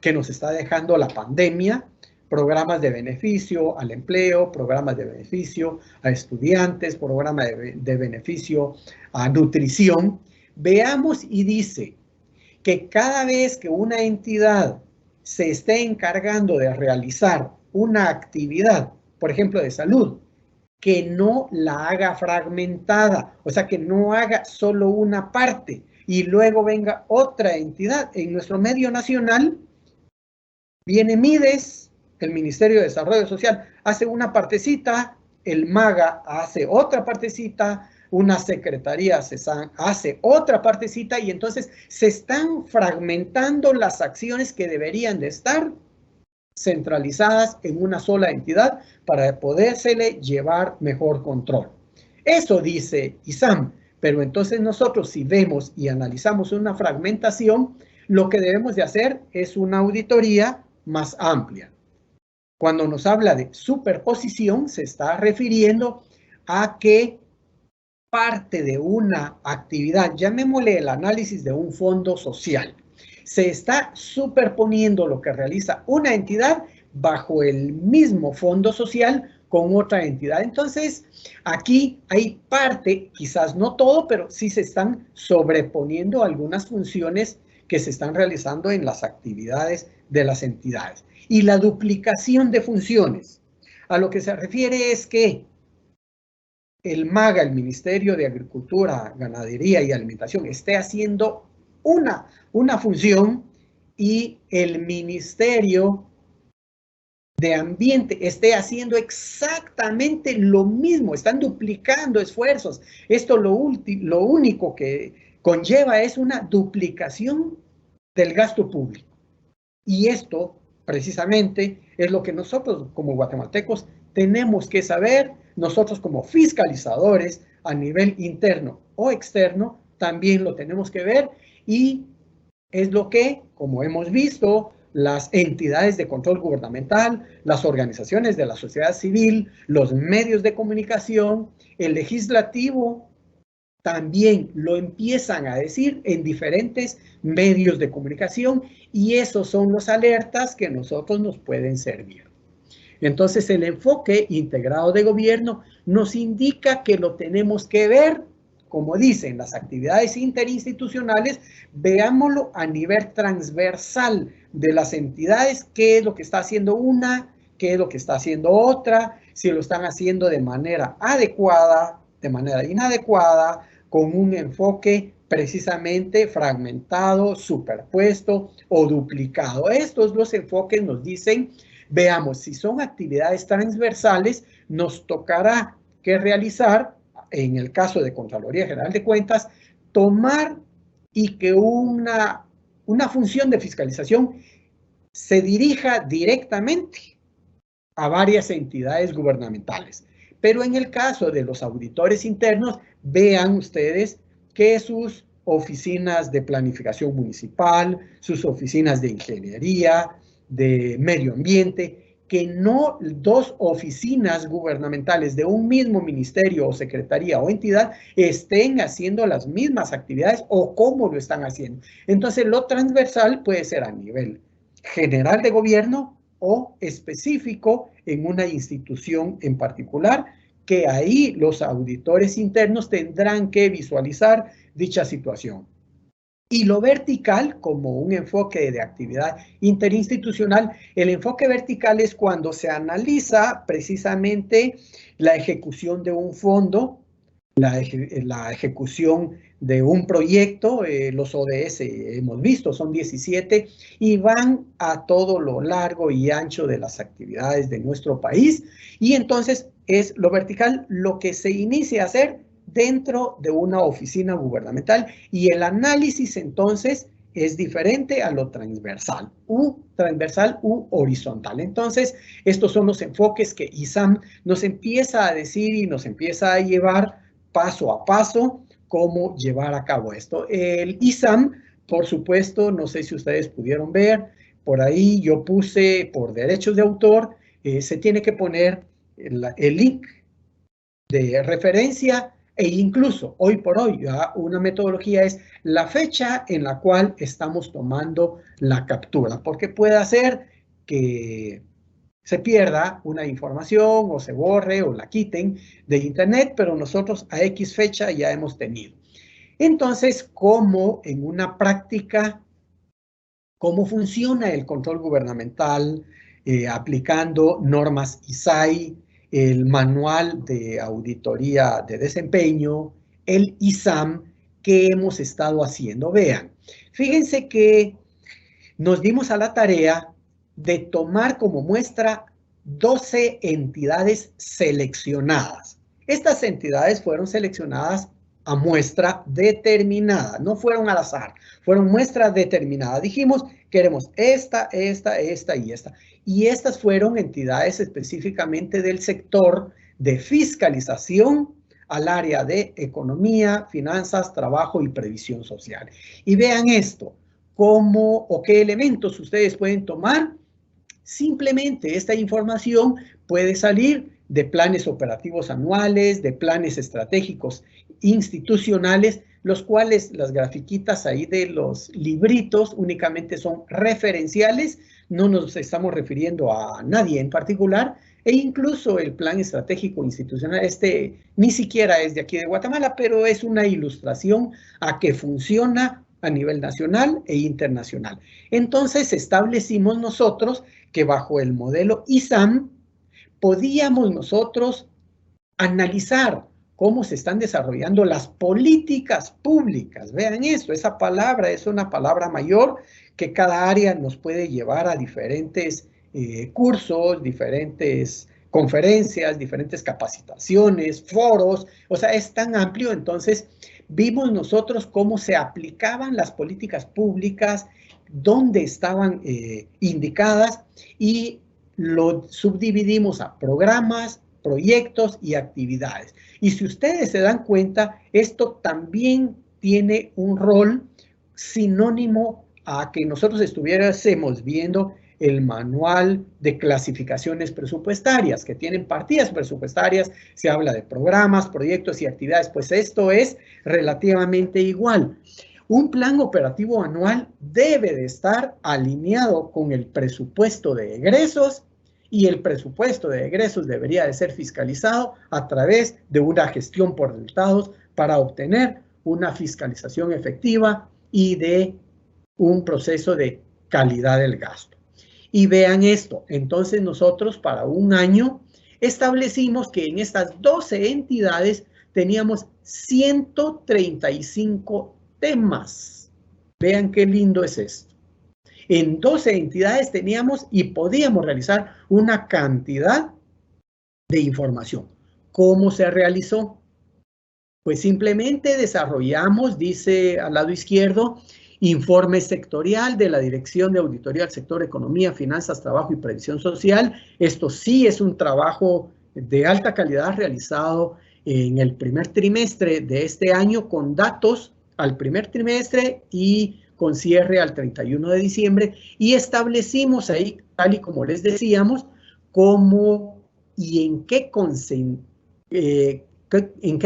que nos está dejando la pandemia, programas de beneficio al empleo, programas de beneficio a estudiantes, programas de beneficio a nutrición. Veamos y dice que cada vez que una entidad se esté encargando de realizar una actividad, por ejemplo, de salud, que no la haga fragmentada, o sea, que no haga solo una parte y luego venga otra entidad. En nuestro medio nacional viene Mides, el Ministerio de Desarrollo Social, hace una partecita, el MAGA hace otra partecita, una secretaría hace otra partecita y entonces se están fragmentando las acciones que deberían de estar centralizadas en una sola entidad para podérsele llevar mejor control. Eso dice ISAM, pero entonces nosotros si vemos y analizamos una fragmentación, lo que debemos de hacer es una auditoría más amplia. Cuando nos habla de superposición, se está refiriendo a que parte de una actividad, llamémosle el análisis de un fondo social, se está superponiendo lo que realiza una entidad bajo el mismo fondo social con otra entidad. Entonces, aquí hay parte, quizás no todo, pero sí se están sobreponiendo algunas funciones que se están realizando en las actividades de las entidades. Y la duplicación de funciones, a lo que se refiere es que el MAGA, el Ministerio de Agricultura, Ganadería y Alimentación, esté haciendo una función y el Ministerio de Ambiente esté haciendo exactamente lo mismo, están duplicando esfuerzos. Esto lo único que conlleva es una duplicación del gasto público. Y esto, precisamente, es lo que nosotros como guatemaltecos tenemos que saber. Nosotros como fiscalizadores a nivel interno o externo también lo tenemos que ver y es lo que, como hemos visto, las entidades de control gubernamental, las organizaciones de la sociedad civil, los medios de comunicación, el legislativo, también lo empiezan a decir en diferentes medios de comunicación y esos son los alertas que nosotros nos pueden servir. Entonces, el enfoque integrado de gobierno nos indica que lo tenemos que ver, como dicen las actividades interinstitucionales, veámoslo a nivel transversal de las entidades, qué es lo que está haciendo una, qué es lo que está haciendo otra, si lo están haciendo de manera adecuada, de manera inadecuada, con un enfoque precisamente fragmentado, superpuesto o duplicado. Estos dos enfoques nos dicen, veamos, si son actividades transversales, nos tocará que realizar, en el caso de Contraloría General de Cuentas, tomar y que una función de fiscalización se dirija directamente a varias entidades gubernamentales. Pero en el caso de los auditores internos, vean ustedes que sus oficinas de planificación municipal, sus oficinas de ingeniería, de medio ambiente, que no dos oficinas gubernamentales de un mismo ministerio o secretaría o entidad estén haciendo las mismas actividades o cómo lo están haciendo. Entonces, lo transversal puede ser a nivel general de gobierno o específico en una institución en particular, que ahí los auditores internos tendrán que visualizar dicha situación. Y lo vertical, como un enfoque de actividad interinstitucional, el enfoque vertical es cuando se analiza precisamente la ejecución de un fondo, la ejecución de un proyecto, los ODS hemos visto, son 17, y van a todo lo largo y ancho de las actividades de nuestro país, y entonces es lo vertical lo que se inicia a hacer dentro de una oficina gubernamental, y el análisis entonces es diferente a lo transversal u horizontal. Entonces, estos son los enfoques que ISAM nos empieza a decir y nos empieza a llevar paso a paso cómo llevar a cabo esto. El ISAM, por supuesto, no sé si ustedes pudieron ver, por ahí yo puse por derechos de autor, se tiene que poner el link de referencia, e incluso hoy por hoy una metodología es la fecha en la cual estamos tomando la captura, porque puede hacer que se pierda una información o se borre o la quiten de internet, pero nosotros a X fecha ya hemos tenido. Entonces, ¿cómo en una práctica, cómo funciona el control gubernamental aplicando normas ISAI, el manual de auditoría de desempeño, el ISAM, que hemos estado haciendo? Vean, fíjense que nos dimos a la tarea de tomar como muestra 12 entidades seleccionadas. Estas entidades fueron seleccionadas a muestra determinada, no fueron al azar, fueron muestra determinada. Dijimos, queremos esta y esta. Y estas fueron entidades específicamente del sector de fiscalización al área de economía, finanzas, trabajo y previsión social. Y vean esto, cómo o qué elementos ustedes pueden tomar. Simplemente esta información puede salir de planes operativos anuales, de planes estratégicos institucionales, los cuales las grafiquitas ahí de los libritos únicamente son referenciales, no nos estamos refiriendo a nadie en particular, e incluso el plan estratégico institucional, ni siquiera es de aquí de Guatemala, pero es una ilustración a que funciona a nivel nacional e internacional. Entonces establecimos nosotros que bajo el modelo ISAM podíamos nosotros analizar cómo se están desarrollando las políticas públicas. Vean esto, esa palabra es una palabra mayor que cada área nos puede llevar a diferentes cursos, diferentes conferencias, diferentes capacitaciones, foros, o sea, es tan amplio. Entonces, vimos nosotros cómo se aplicaban las políticas públicas, dónde estaban indicadas, y lo subdividimos a programas, proyectos y actividades. Y si ustedes se dan cuenta, esto también tiene un rol sinónimo a que nosotros estuviésemos viendo el manual de clasificaciones presupuestarias, que tienen partidas presupuestarias, se habla de programas, proyectos y actividades, pues esto es relativamente igual. Un plan operativo anual debe de estar alineado con el presupuesto de egresos y el presupuesto de egresos debería de ser fiscalizado a través de una gestión por resultados para obtener una fiscalización efectiva y de un proceso de calidad del gasto. Y vean esto, entonces nosotros para un año establecimos que en estas 12 entidades teníamos 135 temas. Vean qué lindo es esto. En 12 entidades teníamos y podíamos realizar una cantidad de información. ¿Cómo se realizó? Pues simplemente desarrollamos, dice al lado izquierdo, informe sectorial de la Dirección de Auditoría del Sector Economía, Finanzas, Trabajo y Previsión Social. Esto sí es un trabajo de alta calidad realizado en el primer trimestre de este año con datos al primer trimestre y con cierre al 31 de diciembre. Y establecimos ahí, tal y como les decíamos, cómo y en qué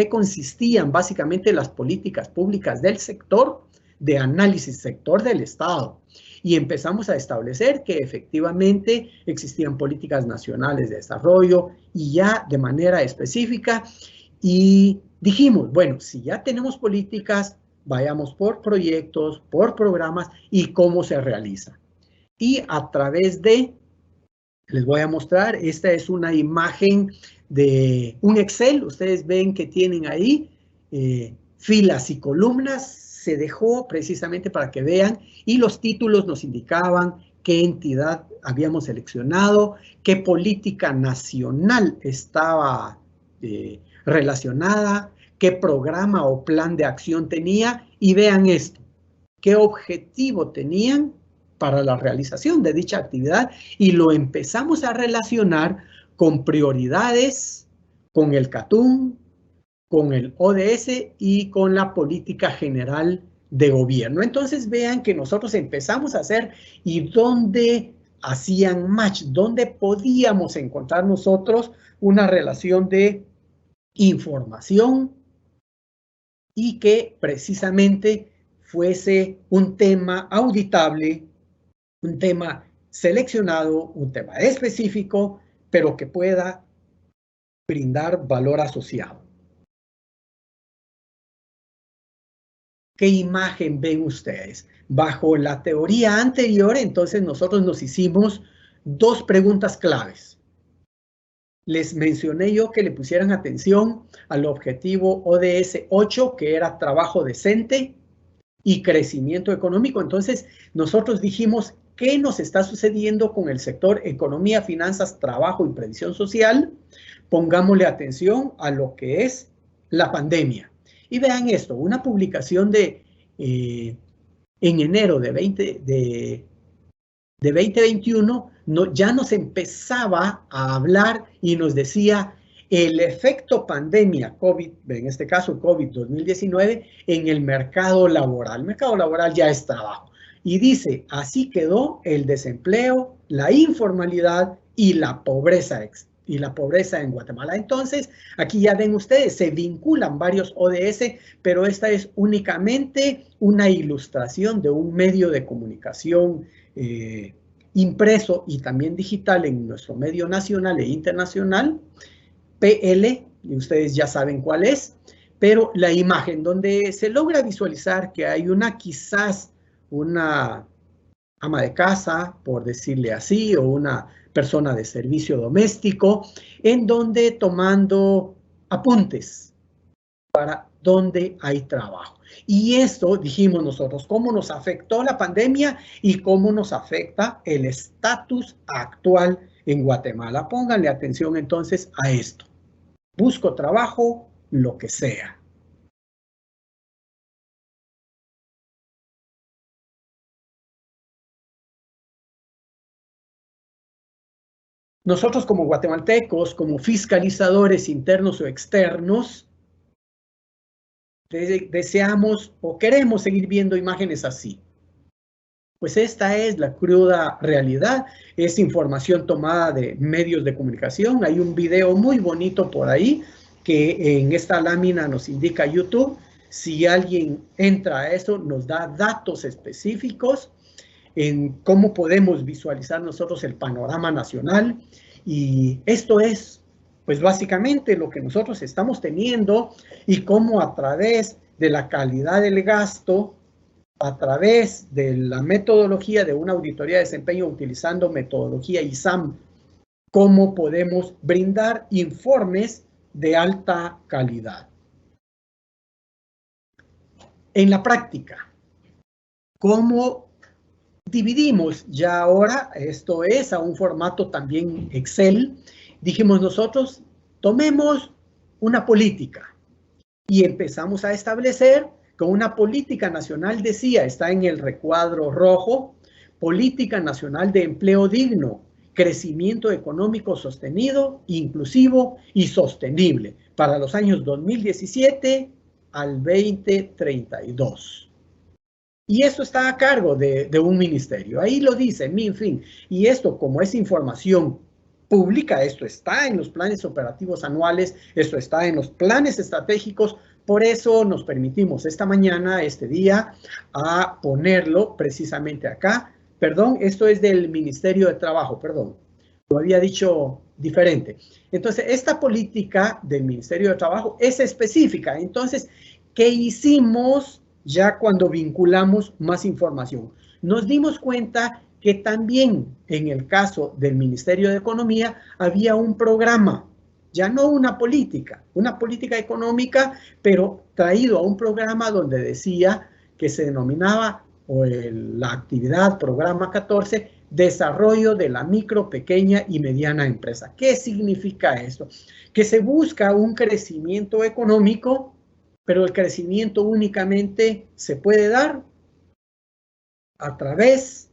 consistían básicamente las políticas públicas del sector de análisis sector del Estado. Y empezamos a establecer que efectivamente existían políticas nacionales de desarrollo y ya de manera específica. Y dijimos, bueno, si ya tenemos políticas, vayamos por proyectos, por programas y cómo se realiza. Y a través de, les voy a mostrar, esta es una imagen de un Excel. Ustedes ven que tienen ahí filas y columnas. Se dejó precisamente para que vean y los títulos nos indicaban qué entidad habíamos seleccionado, qué política nacional estaba relacionada, qué programa o plan de acción tenía y vean esto, qué objetivo tenían para la realización de dicha actividad y lo empezamos a relacionar con prioridades, con el CATUM, con el ODS y con la política general de gobierno. Entonces vean que nosotros empezamos a hacer y dónde hacían match, dónde podíamos encontrar nosotros una relación de información y que precisamente fuese un tema auditable, un tema seleccionado, un tema específico, pero que pueda brindar valor asociado. ¿Qué imagen ven ustedes? Bajo la teoría anterior, entonces nosotros nos hicimos dos preguntas claves. Les mencioné yo que le pusieran atención al objetivo ODS 8, que era trabajo decente y crecimiento económico. Entonces, nosotros dijimos, ¿qué nos está sucediendo con el sector economía, finanzas, trabajo y previsión social? Pongámosle atención a lo que es la pandemia. Y vean esto, una publicación en enero de 2021 ya nos empezaba a hablar y nos decía el efecto pandemia COVID, en este caso COVID 2019, en el mercado laboral. El mercado laboral ya es trabajo. Y dice, así quedó el desempleo, la informalidad y la pobreza en Guatemala. Entonces, aquí ya ven ustedes, se vinculan varios ODS, pero esta es únicamente una ilustración de un medio de comunicación impreso y también digital en nuestro medio nacional e internacional, PL, y ustedes ya saben cuál es, pero la imagen donde se logra visualizar que hay quizás una ama de casa, por decirle así, o una persona de servicio doméstico, en donde tomando apuntes para donde hay trabajo. Y esto, dijimos nosotros, cómo nos afectó la pandemia y cómo nos afecta el estatus actual en Guatemala. Pónganle atención entonces a esto. Busco trabajo, lo que sea. Nosotros como guatemaltecos, como fiscalizadores internos o externos, deseamos o queremos seguir viendo imágenes así. Pues esta es la cruda realidad, es información tomada de medios de comunicación. Hay un video muy bonito por ahí que en esta lámina nos indica YouTube. Si alguien entra a eso, nos da datos específicos en cómo podemos visualizar nosotros el panorama nacional Y esto es, pues básicamente lo que nosotros estamos teniendo y cómo a través de la calidad del gasto, a través de la metodología de una auditoría de desempeño utilizando metodología ISAM, cómo podemos brindar informes de alta calidad. En la práctica, ¿cómo dividimos ya ahora? Esto es a un formato también Excel. Dijimos nosotros, tomemos una política y empezamos a establecer con una política nacional, decía, está en el recuadro rojo, política nacional de empleo digno, crecimiento económico sostenido, inclusivo y sostenible para los años 2017 al 2032. Y esto está a cargo de un ministerio. Ahí lo dice MinFin. Y esto, como es información pública, esto está en los planes operativos anuales, esto está en los planes estratégicos. Por eso nos permitimos esta mañana, este día, a ponerlo precisamente acá. Perdón, esto es del Ministerio de Trabajo, perdón. Lo había dicho diferente. Entonces, esta política del Ministerio de Trabajo es específica. Entonces, ¿qué hicimos ya cuando vinculamos más información? Nos dimos cuenta que también en el caso del Ministerio de Economía había un programa, ya no una política económica, pero traído a un programa donde decía que se denominaba la actividad programa 14, desarrollo de la micro, pequeña y mediana empresa. ¿Qué significa esto? Que se busca un crecimiento económico, pero el crecimiento únicamente se puede dar a través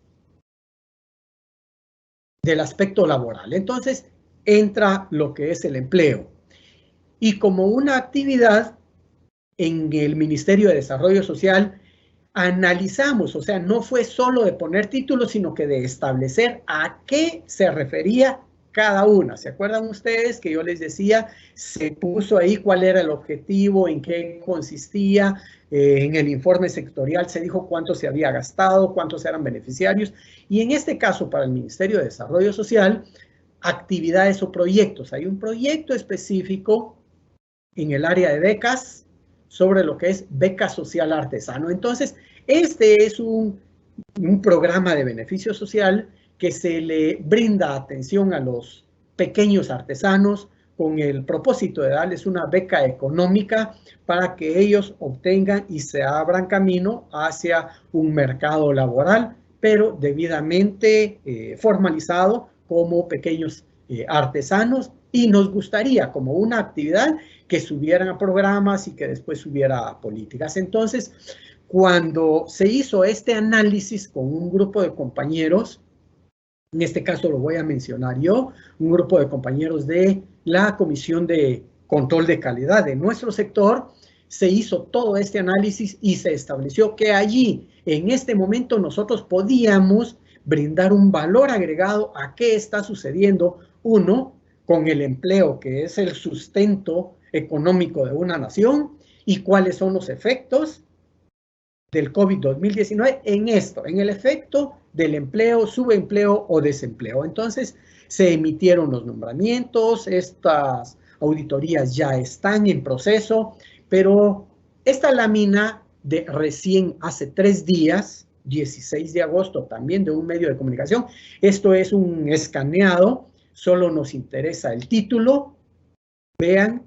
del aspecto laboral. Entonces, entra lo que es el empleo. Y como una actividad en el Ministerio de Desarrollo Social, analizamos, o sea, no fue solo de poner títulos, sino que de establecer a qué se refería cada una. ¿Se acuerdan ustedes que yo les decía? Se puso ahí cuál era el objetivo, en qué consistía. En el informe sectorial se dijo cuánto se había gastado, cuántos eran beneficiarios. Y en este caso, para el Ministerio de Desarrollo Social, actividades o proyectos. Hay un proyecto específico en el área de becas sobre lo que es beca social artesano. Entonces, este es un programa de beneficio social que se le brinda atención a los pequeños artesanos con el propósito de darles una beca económica para que ellos obtengan y se abran camino hacia un mercado laboral, pero debidamente formalizado como pequeños artesanos. Y nos gustaría, como una actividad, que subieran a programas y que después subiera a políticas. Entonces, cuando se hizo este análisis con un grupo de compañeros, en este caso lo voy a mencionar yo, un grupo de compañeros de la Comisión de Control de Calidad de nuestro sector, se hizo todo este análisis y se estableció que allí, en este momento, nosotros podíamos brindar un valor agregado a qué está sucediendo, uno, con el empleo, que es el sustento económico de una nación, y cuáles son los efectos del COVID-2019 en esto, en el efecto del empleo, subempleo o desempleo. Entonces, se emitieron los nombramientos, estas auditorías ya están en proceso, pero esta lámina de recién hace 3 días, 16 de agosto, también de un medio de comunicación, esto es un escaneado, solo nos interesa el título. Vean,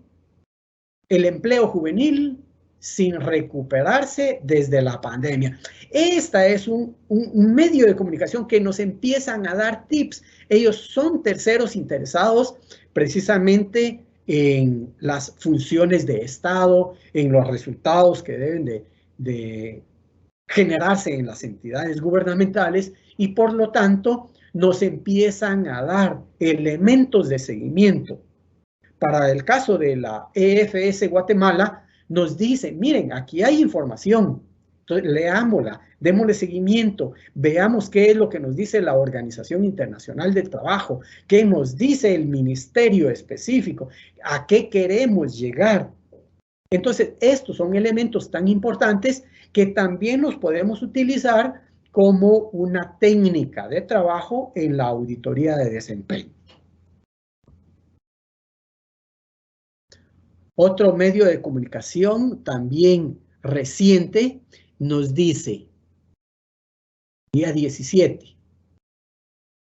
el empleo juvenil sin recuperarse desde la pandemia. Este es un medio de comunicación que nos empiezan a dar tips. Ellos son terceros interesados precisamente en las funciones de Estado, en los resultados que deben de generarse en las entidades gubernamentales y por lo tanto nos empiezan a dar elementos de seguimiento. Para el caso de la EFS Guatemala, nos dice, miren, aquí hay información, entonces leámosla, démosle seguimiento, veamos qué es lo que nos dice la Organización Internacional del Trabajo, qué nos dice el ministerio específico, a qué queremos llegar. Entonces, estos son elementos tan importantes que también los podemos utilizar como una técnica de trabajo en la auditoría de desempeño. Otro medio de comunicación también reciente nos dice, día 17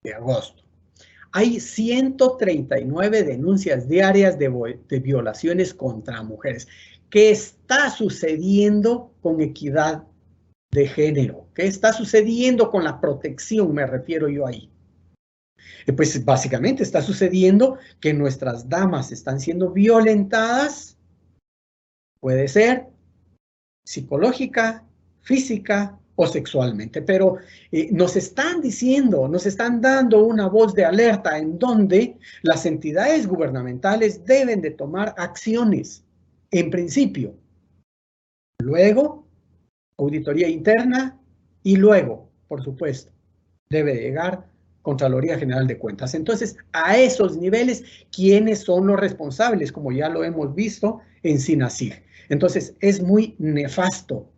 de agosto, hay 139 denuncias diarias de violaciones contra mujeres. ¿Qué está sucediendo con equidad de género? ¿Qué está sucediendo con la protección? Me refiero yo ahí. Pues básicamente está sucediendo que nuestras damas están siendo violentadas, puede ser psicológica, física o sexualmente, pero nos están diciendo, nos están dando una voz de alerta en donde las entidades gubernamentales deben de tomar acciones, en principio, luego auditoría interna y luego, por supuesto, debe llegar Contraloría General de Cuentas. Entonces, a esos niveles, ¿quiénes son los responsables? Como ya lo hemos visto en SINACIG. Entonces, es muy nefasto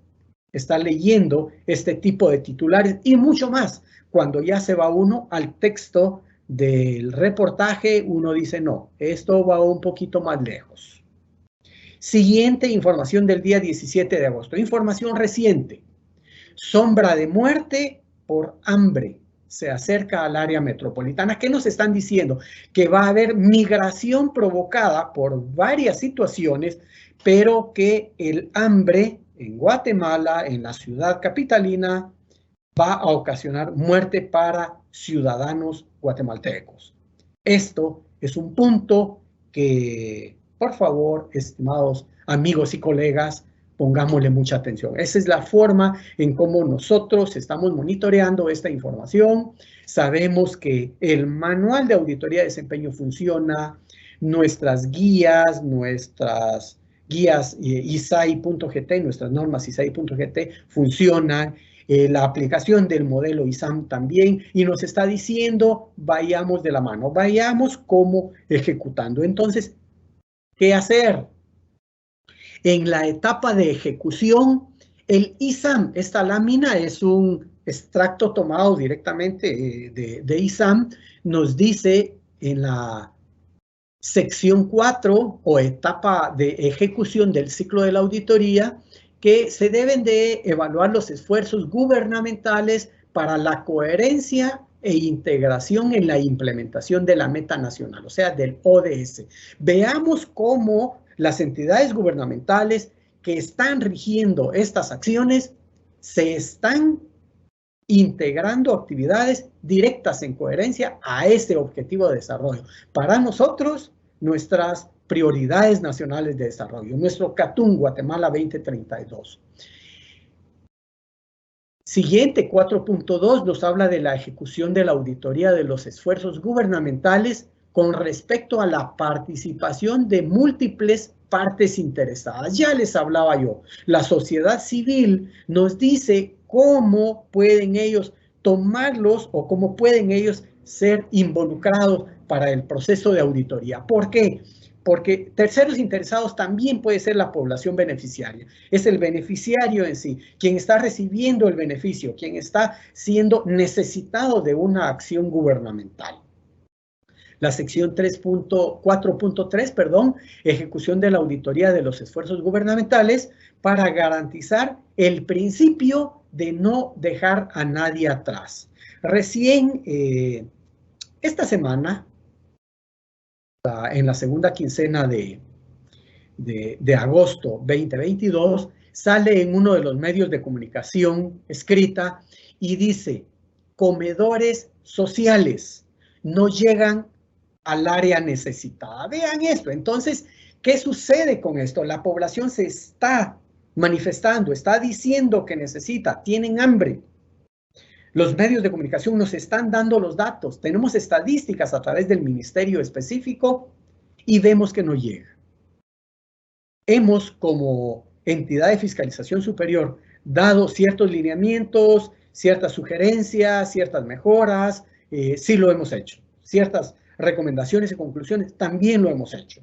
estar leyendo este tipo de titulares y mucho más. Cuando ya se va uno al texto del reportaje, uno dice, no, esto va un poquito más lejos. Siguiente información del día 17 de agosto. Información reciente. Sombra de muerte por hambre se acerca al área metropolitana. ¿Qué nos están diciendo? Que va a haber migración provocada por varias situaciones, pero que el hambre en Guatemala, en la ciudad capitalina, va a ocasionar muerte para ciudadanos guatemaltecos. Esto es un punto que, por favor, estimados amigos y colegas, pongámosle mucha atención. Esa es la forma en cómo nosotros estamos monitoreando esta información. Sabemos que el manual de auditoría de desempeño funciona, nuestras guías ISAI.gt, nuestras normas ISAI.gt funcionan, la aplicación del modelo ISAM también, y nos está diciendo, vayamos de la mano, vayamos como ejecutando. Entonces, ¿qué hacer? En la etapa de ejecución, el ISAM, esta lámina es un extracto tomado directamente de ISAM, nos dice en la sección 4 o etapa de ejecución del ciclo de la auditoría que se deben de evaluar los esfuerzos gubernamentales para la coherencia e integración en la implementación de la meta nacional, o sea, del ODS. Veamos cómo las entidades gubernamentales que están rigiendo estas acciones se están integrando actividades directas en coherencia a este objetivo de desarrollo. Para nosotros, nuestras prioridades nacionales de desarrollo, nuestro CATUM Guatemala 2032. Siguiente, 4.2, nos habla de la ejecución de la auditoría de los esfuerzos gubernamentales con respecto a la participación de múltiples partes interesadas. Ya les hablaba yo, la sociedad civil nos dice cómo pueden ellos tomarlos o cómo pueden ellos ser involucrados para el proceso de auditoría. ¿Por qué? Porque terceros interesados también puede ser la población beneficiaria. Es el beneficiario en sí, quien está recibiendo el beneficio, quien está siendo necesitado de una acción gubernamental. La sección 4.3, ejecución de la auditoría de los esfuerzos gubernamentales para garantizar el principio de no dejar a nadie atrás. Recién esta semana, en la segunda quincena de agosto 2022, sale en uno de los medios de comunicación escrita y dice, comedores sociales no llegan al área necesitada. Vean esto. Entonces, ¿qué sucede con esto? La población se está manifestando, está diciendo que necesita, tienen hambre. Los medios de comunicación nos están dando los datos. Tenemos estadísticas a través del ministerio específico y vemos que no llega. Hemos, como entidad de fiscalización superior, dado ciertos lineamientos, ciertas sugerencias, ciertas mejoras, sí lo hemos hecho. Ciertas recomendaciones y conclusiones también lo hemos hecho.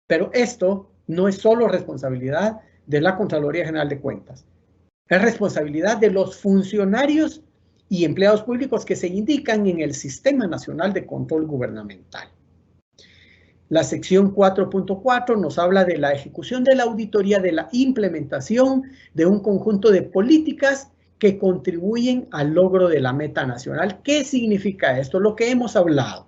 Pero esto no es solo responsabilidad de la Contraloría General de Cuentas. Es responsabilidad de los funcionarios y empleados públicos que se indican en el Sistema Nacional de Control Gubernamental. La sección 4.4 nos habla de la ejecución de la auditoría de la implementación de un conjunto de políticas que contribuyen al logro de la meta nacional. ¿Qué significa esto? Lo que hemos hablado.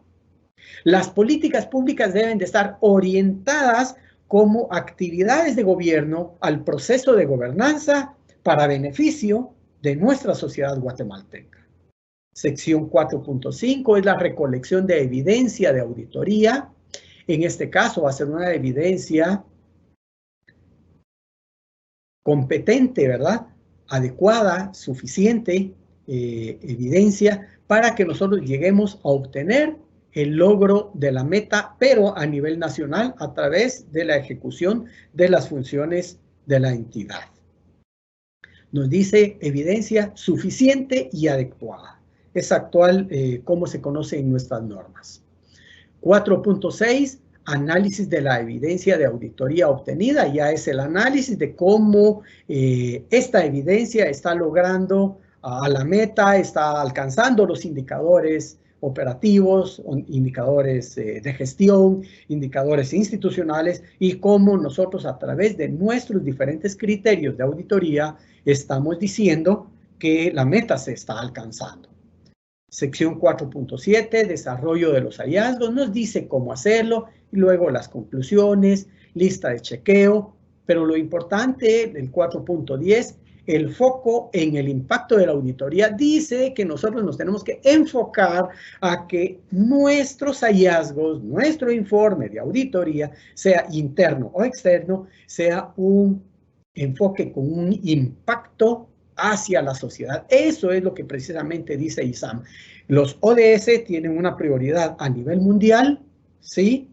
Las políticas públicas deben de estar orientadas como actividades de gobierno al proceso de gobernanza para beneficio de nuestra sociedad guatemalteca. Sección 4.5 es la recolección de evidencia de auditoría. En este caso va a ser una evidencia competente, ¿verdad? Adecuada, suficiente evidencia para que nosotros lleguemos a obtener el logro de la meta, pero a nivel nacional a través de la ejecución de las funciones de la entidad. Nos dice evidencia suficiente y adecuada. Es actual como se conoce en nuestras normas. 4.6, análisis de la evidencia de auditoría obtenida. Ya es el análisis de cómo esta evidencia está logrando a la meta, está alcanzando los indicadores operativos, indicadores de gestión, indicadores institucionales y cómo nosotros a través de nuestros diferentes criterios de auditoría estamos diciendo que la meta se está alcanzando. Sección 4.7, desarrollo de los hallazgos, nos dice cómo hacerlo, y luego las conclusiones, lista de chequeo, pero lo importante del 4.10, el foco en el impacto de la auditoría, dice que nosotros nos tenemos que enfocar a que nuestros hallazgos, nuestro informe de auditoría, sea interno o externo, sea un enfoque con un impacto hacia la sociedad. Eso es lo que precisamente dice ISAM. Los ODS tienen una prioridad a nivel mundial, ¿sí?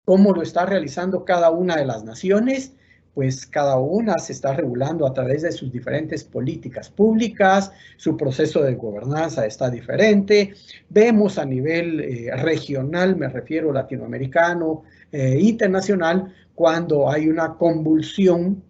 ¿Cómo lo está realizando cada una de las naciones? Pues cada una se está regulando a través de sus diferentes políticas públicas, su proceso de gobernanza está diferente. Vemos a nivel regional, me refiero latinoamericano, internacional, cuando hay una convulsión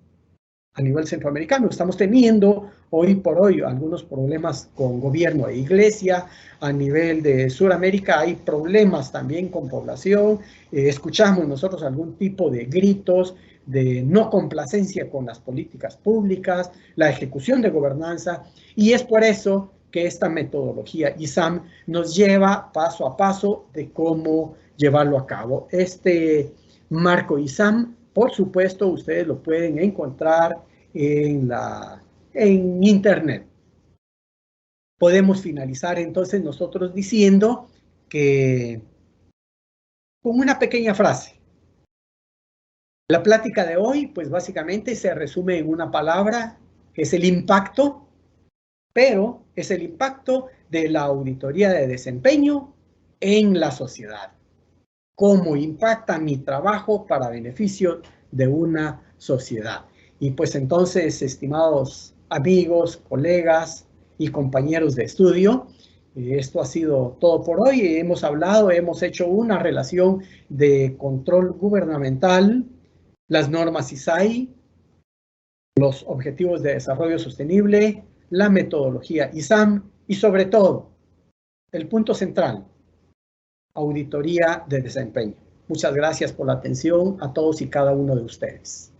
a nivel centroamericano. Estamos teniendo hoy por hoy algunos problemas con gobierno e iglesia. A nivel de Sudamérica hay problemas también con población. Escuchamos nosotros algún tipo de gritos de no complacencia con las políticas públicas, la ejecución de gobernanza, y es por eso que esta metodología ISAM nos lleva paso a paso de cómo llevarlo a cabo. Este marco ISAM, por supuesto, ustedes lo pueden encontrar en internet. Podemos finalizar entonces nosotros diciendo que con una pequeña frase. La plática de hoy, pues básicamente se resume en una palabra, que es el impacto, pero es el impacto de la auditoría de desempeño en la sociedad. ¿Cómo impacta mi trabajo para beneficio de una sociedad? Y pues entonces, estimados amigos, colegas y compañeros de estudio, esto ha sido todo por hoy. Hemos hablado, hemos hecho una relación de control gubernamental, las normas ISAI, los objetivos de desarrollo sostenible, la metodología ISAM y sobre todo, el punto central, auditoría de desempeño. Muchas gracias por la atención a todos y cada uno de ustedes.